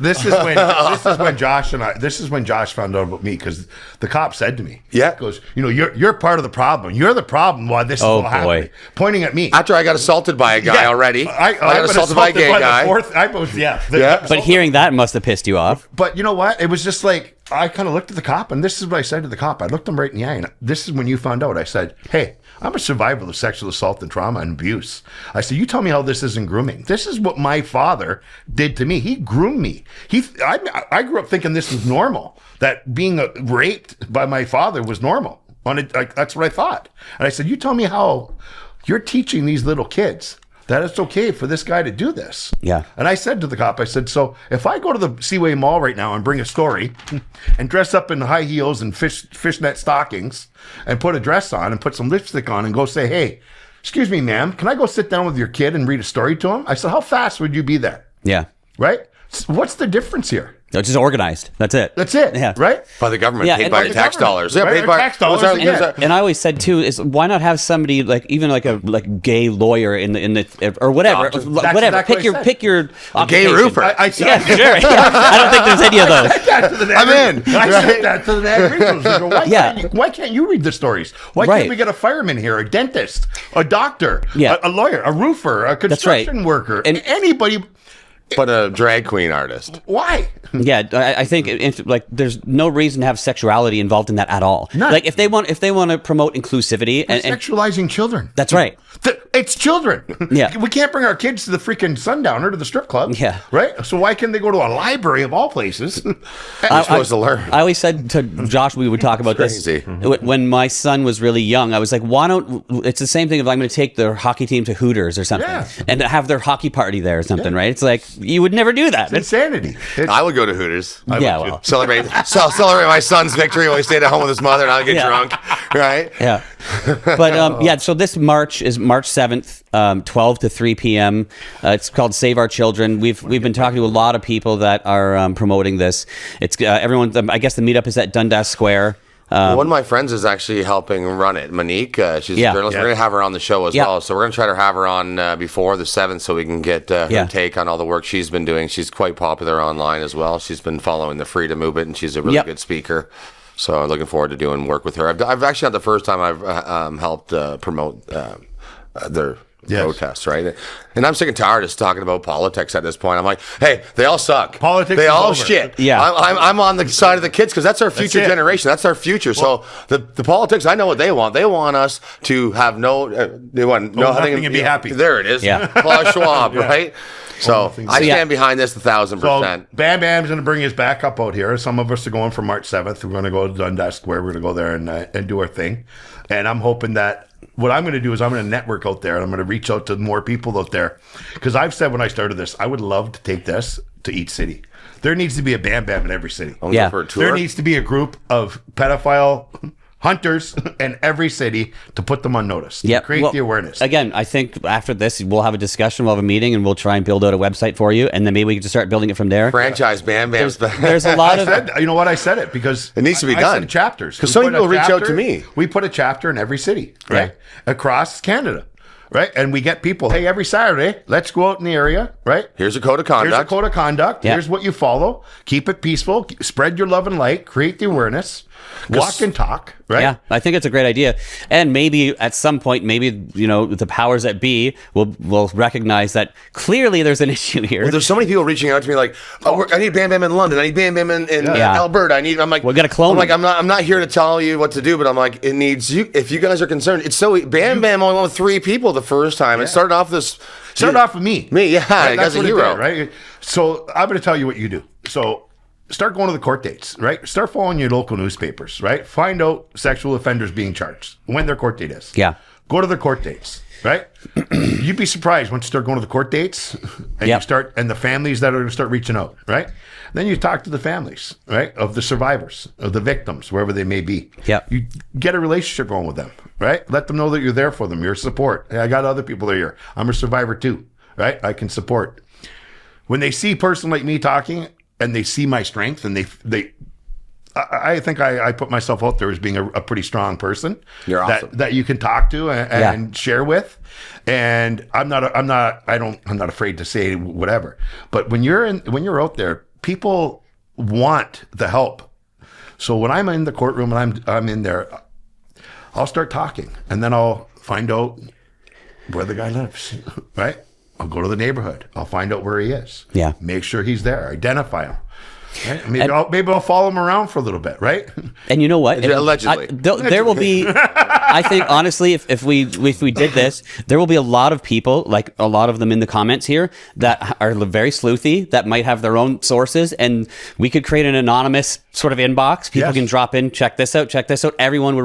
is when Josh found out about me because the cop said to me, Yeah. he goes, you're part of the problem. You're the problem why this is all boy. happening. Pointing at me. after I got assaulted by a guy Yeah. already, I got been assaulted by a gay the guy. Yeah. But hearing that must have pissed you off. But you know what? It was just like, I kind of looked at the cop, and this is what I said to the cop. I looked him right in the eye, and this is when you found out. I said, hey, I'm a survivor of sexual assault and trauma and abuse. I said, you tell me how this isn't grooming. This is what my father did to me. He groomed me. I grew up thinking this was normal, that being raped by my father was normal. That's what I thought. And I said, you tell me how you're teaching these little kids that it's okay for this guy to do this. Yeah. And I said to the cop, I said, so if I go to the Seaway Mall right now and bring a story and dress up in high heels and fishnet stockings and put a dress on and put some lipstick on and go say, hey, excuse me, ma'am, can I go sit down with your kid and read a story to him? I said, how fast would you be there? Yeah. Right? What's the difference here? It's just organized. That's it. That's it. Yeah. Right? By the government, Yeah, paid and by by your the tax government, dollars. Yeah, right? paid by Tax dollars, Those are- yeah. those are- And I always said too is why not have somebody like even like a gay lawyer in the or whatever Doctor. That's whatever exactly what I said. pick your gay occupation. roofer. I said, Yeah, sure. Yeah. I don't think there's any of those. I'm in. I said that to the Niagara Regionals. I go, Yeah. why can't you read the stories? Why Right. can't we get a fireman here, a dentist, a doctor, Yeah. a lawyer, a roofer, a That's right. construction worker, And- anybody? but a drag queen artist. Why? Yeah, I think like there's no reason to have sexuality involved in that at all. None. Like if they want to promote inclusivity and Sexualizing children. that's right. It's children. Yeah. We can't bring our kids to the freaking Sundowner, to the strip club. Yeah. Right? So why can't they go to a library of all places? You're supposed to learn. I always said to Josh, we would talk about this crazy. when my son was really young. I was like, why don't? It's the same thing if I'm going to take their hockey team to Hooters or something, Yeah. and have their hockey party there or something, right? It's like you would never do that. It's insanity. I would go to Hooters. Yeah, well, Celebrate my son's victory while he stayed at home with his mother and I'll get Yeah. drunk. Right? yeah. But yeah, so this March is March 7th, 12 to 3 p.m. It's called Save Our Children. We've been talking to a lot of people that are promoting this. It's everyone. I guess the meetup is at Dundas Square. One of my friends is actually helping run it. Monique, she's Yeah. a journalist. Yeah. We're going to have her on the show as Yeah. well. So we're going to try to have her on before the 7th so we can get her Yeah. take on all the work she's been doing. She's quite popular online as well. She's been following the freedom movement and she's a really Yep. good speaker. So I'm looking forward to doing work with her. I've actually not the first time I've helped promote their protests, right? And I'm sick and tired of just talking about politics at this point. I'm like, hey, they all suck. Politics they is all over. shit. Yeah. I'm on the side of the kids because that's our future it. generation. That's our future. So the politics, I know what they want. They want us to have they want nothing and be happy. There it is. Yeah. Klaus Schwab, right? So nothing. I So, yeah. stand behind this 1,000%. So Bam Bam's going to bring us back up out here. Some of us are going for March 7th. We're going to go to Dundas Square. We're going to go there and do our thing. And I'm hoping that what I'm going to do is I'm going to network out there and I'm going to reach out to more people out there. Because I've said when I started this, I would love to take this to each city. There needs to be a Bam Bam in every city. I'm Yeah. going for a tour. There needs to be a group of pedophile hunters in every city to put them on notice. Yeah, To create well, the awareness. Again, I think after this, we'll have a discussion, we'll have a meeting, and we'll try and build out a website for you, and then maybe we can just start building it from there. Franchise Bam Bam's back. There's a lot of You know what? I said it because It needs to be I done. said chapters. 'Cause We some put a people reach out chapter- to me. We put a chapter in every city, right? Across Canada, right? And we get people, hey, every Saturday, let's go out in the area, right? Here's a code of conduct. Here's a code of conduct. Yeah. Here's what you follow. Keep it peaceful. Spread your love and light. Create the awareness. Walk and talk, right? Yeah, I think it's a great idea, and maybe at some point, maybe the powers that be will recognize that clearly there's an issue here. There's so many people reaching out to me like, oh, I need Bam Bam in London. I need Bam Bam in Yeah. Alberta. I'm like, We gotta clone I'm like, them. I'm not here to tell you what to do, but I'm like, it needs you. If you guys are concerned, it's so Bam Bam only went with 3 people the first time. It started off this. Start off with me. Me, yeah, Right? you That's guys a what it hero. did, right? So I'm going to tell you what you do. So start going to the court dates, right? Start following your local newspapers, right? Find out sexual offenders being charged, when their court date is. Yeah. Go to their court dates, right? You'd be surprised once you start going to the court dates and Yep. and the families that are going to start reaching out, right? Then you talk to the families, right? Of the survivors, of the victims, wherever they may be. Yep. You get a relationship going with them, right? Let them know that you're there for them. You're support. Hey, I got other people that are here. I'm a survivor too, right? I can support. When they see a person like me talking and they see my strength and I think I put myself out there as being a pretty strong person. You're awesome. That you can talk to and share with. And I'm not afraid to say whatever. But when you're out there, people want the help. So when I'm in the courtroom and I'm in there, I'll start talking and then I'll find out where the guy lives, right? I'll go to the neighborhood. I'll find out where he is. Yeah. Make sure he's there. Identify him. Right? Maybe I'll follow him around for a little bit, right? And you know what? Allegedly. There will be. I think honestly, if we did this, there will be a lot of people, like a lot of them in the comments here, that are very sleuthy, that might have their own sources, and we could create an anonymous sort of inbox. People Yes. can drop in, check this out. Everyone will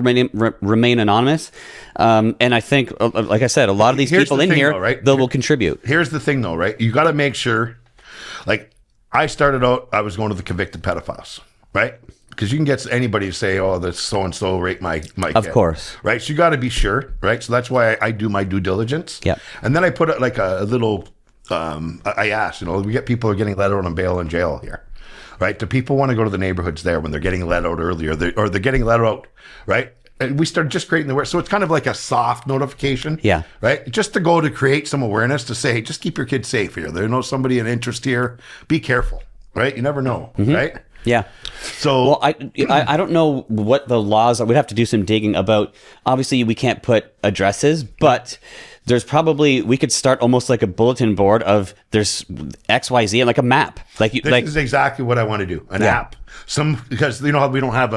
remain anonymous, and I think, like I said, a lot of these Here's people the in thing, here, though, right? they will contribute. Here's the thing, though, right? You got to make sure, like, I started out, I was going to the convicted pedophiles, right? Because you can get anybody to say, oh, this so-and-so raped my Of kid. course. Right? So you got to be sure, right? So that's why I do my due diligence. Yep. And then I put it like a little, I asked, we get people who are getting let out on bail in jail here, right? Do people want to go to the neighborhoods there when they're getting let out early or they're getting let out, right? And we started just creating the awareness. So it's kind of like a soft notification. Yeah. Right? Just to go to create some awareness to say, hey, just keep your kids safe here. There's no somebody in interest here. Be careful. Right? You never know. Right? Yeah. So Well, I don't know what the laws are. We'd have to do some digging about. Obviously, we can't put addresses, but there's probably, we could start almost like a bulletin board of there's XYZ and like a map. Like you, This is exactly what I want to do. An Yeah. app. Because you know how we don't have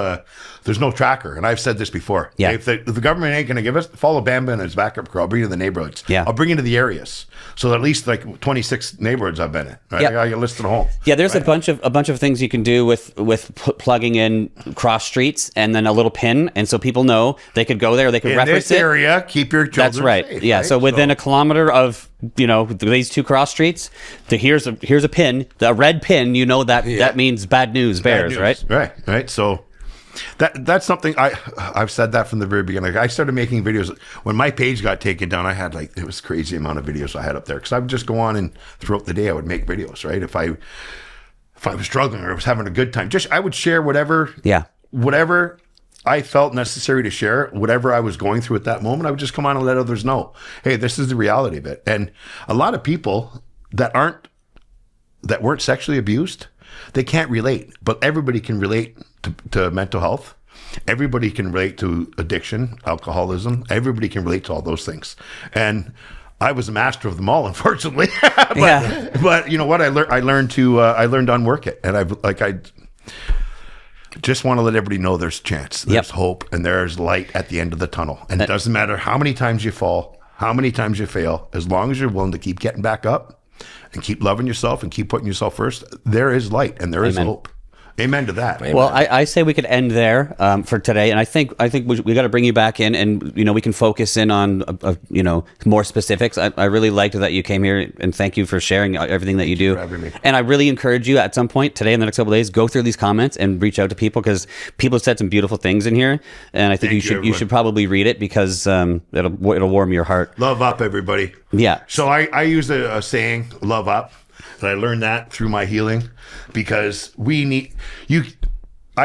there's no tracker. And I've said this before. Yeah. If the government ain't going to give us, follow Bamba and his backup crew. I'll bring you to the neighborhoods. Yeah. I'll bring you to the areas. So at least like 26 neighborhoods I've been in. Right? Yeah. I got you listed home. Yeah, there's a bunch of things you can do with plugging in cross streets and then a little pin, and so people know they could go there, they could In reference this it. area, keep your children That's right. safe, Yeah. right? So within a kilometer of these two cross streets, here's a pin, a red pin. You know that means bad news, bears, Bad news. right? Right. So that's something I've said that from the very beginning. I started making videos when my page got taken down. I had it was crazy amount of videos I had up there because I would just go on and throughout the day I would make videos. Right. If I was struggling or I was having a good time, I would share whatever I felt necessary to share, whatever I was going through at that moment. I would just come on and let others know, hey, this is the reality of it. And a lot of people that weren't sexually abused, they can't relate, but everybody can relate to mental health. Everybody can relate to addiction, alcoholism. Everybody can relate to all those things. And I was a master of them all, unfortunately. But you know what? I learned to unwork it. And I just want to let everybody know there's a chance. There's hope and there's light at the end of the tunnel. And it doesn't matter how many times you fall, how many times you fail, as long as you're willing to keep getting back up and keep loving yourself and keep putting yourself first, there is light and there is hope. Amen to that. Well, I say we could end there for today, and I think we got to bring you back in, and we can focus in on more specifics. I really liked that you came here, and thank you for sharing everything that you do. for having me. And I really encourage you at some point today, in the next couple of days, go through these comments and reach out to people because people have said some beautiful things in here, and I think you should probably read it because it'll warm your heart. Love up, everybody. Yeah. So I use a saying, love up. And I learned that through my healing because I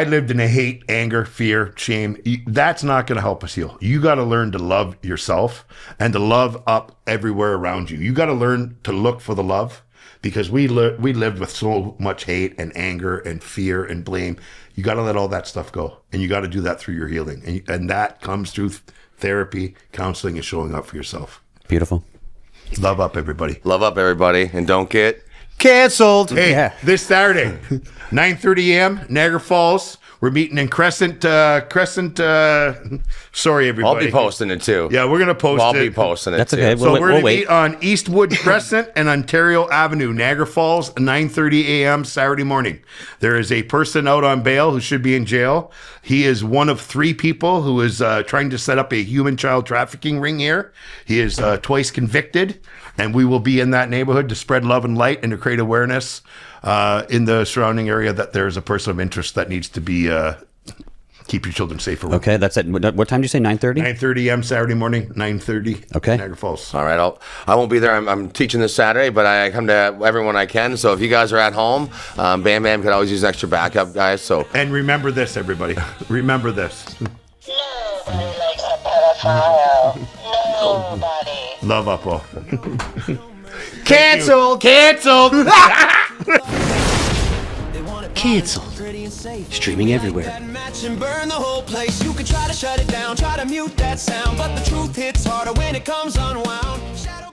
lived in a hate, anger, fear, shame. That's not going to help us heal. You got to learn to love yourself and to love up everywhere around you. You got to learn to look for the love because we lived with so much hate and anger and fear and blame. You got to let all that stuff go. And you got to do that through your healing. And that comes through therapy, counseling, and showing up for yourself. Beautiful. Love up, everybody. Love up, everybody, and don't get canceled. Hey, this Saturday, 9:30 a.m., Niagara Falls. We're meeting in Crescent. Sorry, everybody. I'll be posting it too. Yeah, we're gonna post I'll it. be posting it. That's too. okay. So We'll we're gonna wait. meet on Eastwood Crescent and Ontario Avenue, Niagara Falls, 9:30 a.m. Saturday morning. There is a person out on bail who should be in jail. He is one of 3 people who is trying to set up a human child trafficking ring here. He is twice convicted, and we will be in that neighborhood to spread love and light and to create awareness in the surrounding area that there's a person of interest that needs to be keep your children safe. Okay, that's it. What time did you say? 9:30. 9:30 a.m. Saturday morning, 9:30. Okay. Niagara Falls. All right, I won't be there. I'm teaching this Saturday, but I come to everyone I can. So if you guys are at home, Bam Bam could always use an extra backup, guys. So And remember this, everybody. Remember this. Nobody likes a pedophile. Nobody. Love up all. canceled. Canceled. Streaming everywhere. Match and burn the whole place. You could try to shut it down, try to mute that sound, but the truth hits harder when it comes unwound. Shadow